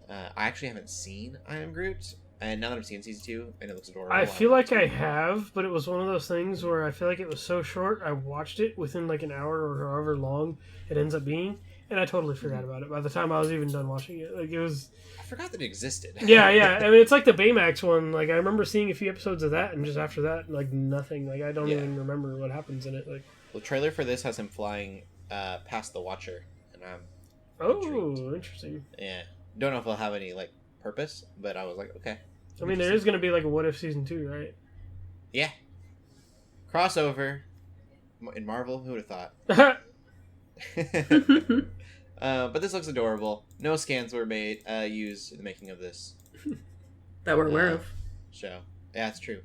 I actually haven't seen I Am Groot, and now that I'm seeing Season 2, and it looks adorable. I feel like I have, but it was one of those things where I feel like it was so short, I watched it within like an hour or however long it ends up being, and I totally forgot about it by the time I was even done watching it. Like, it was... I forgot that it existed. Yeah. I mean, it's like the Baymax one. Like, I remember seeing a few episodes of that, and just after that, like, nothing. Like, I don't even remember what happens in it. Like, the trailer for this has him flying past the Watcher, and I'm intrigued. Interesting. Yeah. Don't know if it'll have any, like, purpose, but I was like, okay. I mean, there is going to be, like, a What If Season 2, right? Yeah. Crossover in Marvel, who would have thought? But this looks adorable. No scans were used in the making of this. That we're aware of. Show. Yeah, that's true.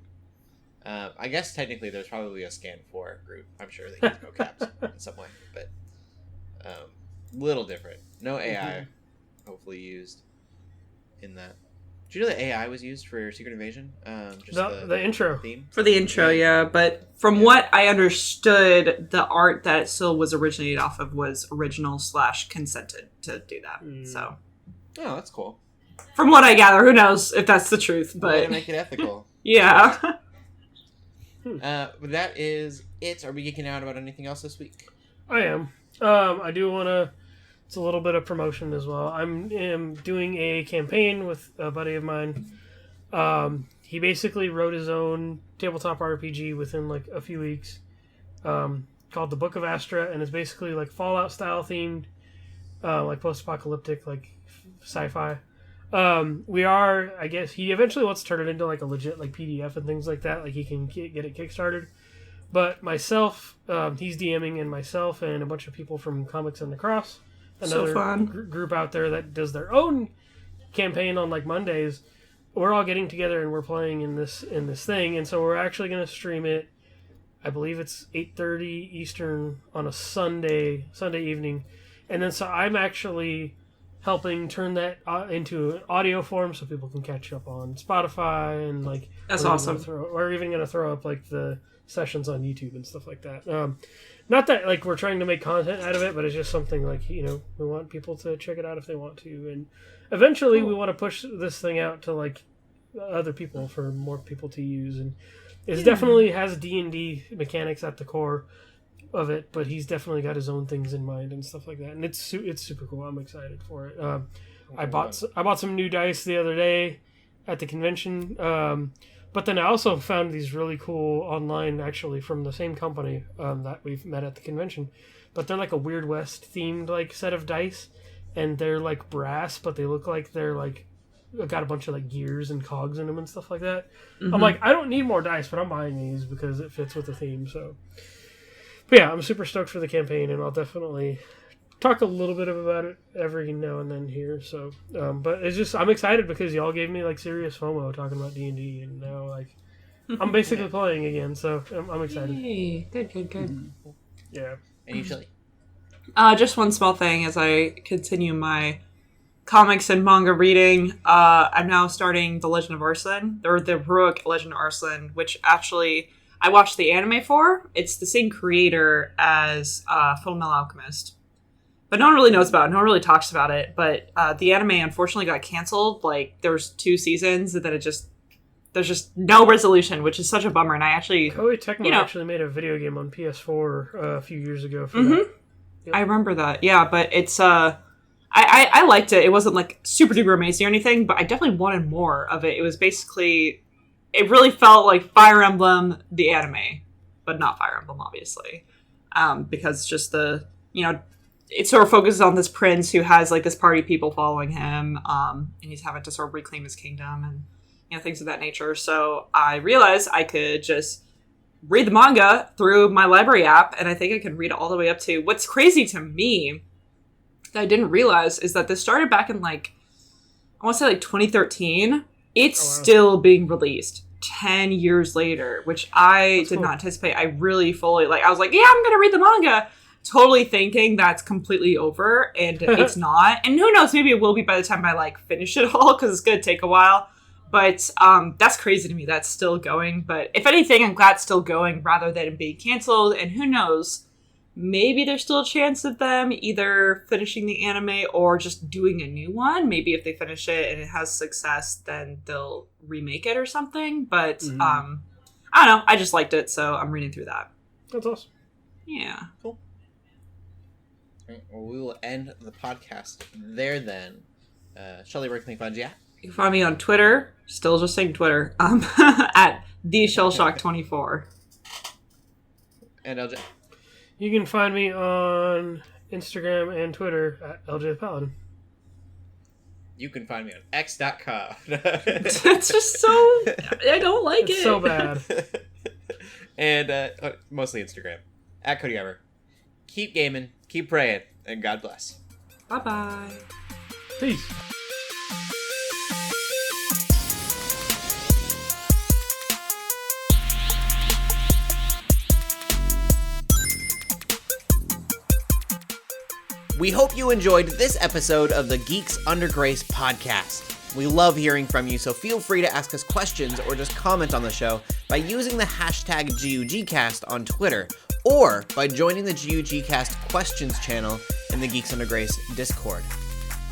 I guess technically there's probably a scan for Groot. I'm sure they use no-caps in some way, but little different. No AI, hopefully, used in that. Did you know that AI was used for Secret Invasion? Just the intro. Theme? For the intro, yeah. But from what I understood, the art that it still was originated off of was original/consented to do that. So. Oh, that's cool. From what I gather, who knows if that's the truth, but... Way to make it ethical. Yeah. But that is it. Are we geeking out about anything else this week? I am. I do want to... It's a little bit of promotion as well. I'm doing a campaign with a buddy of mine. He basically wrote his own tabletop RPG within like a few weeks, called The Book of Astra, and it's basically like Fallout style themed, like post-apocalyptic, like sci-fi. I guess he eventually wants to turn it into like a legit like PDF and things like that. Like he can get it kickstarted. But myself, he's DMing, and myself and a bunch of people from Comics Under Grace. Another group out there that does their own campaign on like Mondays. We're all getting together and we're playing in this thing, and so we're actually going to stream it. I believe it's 8:30 Eastern on a Sunday evening, and then so I'm actually helping turn that into an audio form so people can catch up on Spotify, and like that's awesome. We're even going to throw up like the sessions on YouTube and stuff like that. Not that like we're trying to make content out of it, but it's just something like, you know, we want people to check it out if they want to, and eventually we want to push this thing out to like other people for more people to use. And it definitely has D&D mechanics at the core of it, but he's definitely got his own things in mind and stuff like that, and it's super cool. I'm excited for it. I bought some new dice the other day at the convention. But then I also found these really cool online, actually, from the same company that we've met at the convention. But they're like a Weird West themed like set of dice, and they're like brass, but they look like they're like got a bunch of like gears and cogs in them and stuff like that. I'm like, I don't need more dice, but I'm buying these because it fits with the theme. So, but yeah, I'm super stoked for the campaign, and I'll definitely talk a little bit about it every now and then here. So, but it's just, I'm excited because y'all gave me like serious FOMO talking about D&D, and now like I'm basically playing again. So I'm excited. Yay. Good. Yeah. And usually, just one small thing as I continue my comics and manga reading. I'm now starting The Legend of Arslan, or the heroic Legend of Arslan, which actually I watched the anime for. It's the same creator as Fullmetal Alchemist. But no one really knows about it. No one really talks about it. But the anime unfortunately got canceled. Like, there was 2 seasons, and then there's just no resolution, which is such a bummer. And I actually... Koei Tecmo actually made a video game on PS4 a few years ago for that. Yep. I remember that. Yeah, but it's... I liked it. It wasn't like super duper amazing or anything, but I definitely wanted more of it. It was basically, it really felt like Fire Emblem, the anime, but not Fire Emblem, obviously. Because just it sort of focuses on this prince who has like this party of people following him, and he's having to sort of reclaim his kingdom and things of that nature. So I realized I could just read the manga through my library app, and I think I can read it all the way up to, what's crazy to me that I didn't realize is that this started back in like, I want to say like 2013. It's still being released 10 years later, which I did not anticipate. I really fully, like, I was like, yeah, I'm going to read the manga, totally thinking that's completely over, and it's not. And who knows, maybe it will be by the time I like finish it all, because it's going to take a while. But that's crazy to me. That's still going. But if anything, I'm glad it's still going rather than being canceled. And who knows, maybe there's still a chance of them either finishing the anime or just doing a new one. Maybe if they finish it and it has success, then they'll remake it or something. But I don't know. I just liked it, so I'm reading through that. That's awesome. Yeah. Cool. All right, well, we will end the podcast there then. Shelly, where can they find you at? You can find me on Twitter, still just saying Twitter, at TheShellshock24. And LJ? You can find me on Instagram and Twitter at LJ Paladin. You can find me on x.com. It's just so, I don't like It's it. so bad. And mostly Instagram. At Cody Ever. Keep gaming, keep praying, and God bless. Bye-bye. Peace. We hope you enjoyed this episode of the Geeks Under Grace podcast. We love hearing from you, so feel free to ask us questions or just comment on the show by using the hashtag GUGcast on Twitter, or by joining the GUGcast questions channel in the Geeks Under Grace Discord.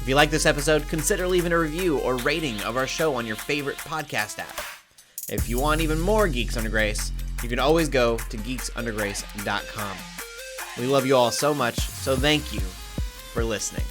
If you like this episode, consider leaving a review or rating of our show on your favorite podcast app. If you want even more Geeks Under Grace, you can always go to geeksundergrace.com. We love you all so much, so thank you for listening.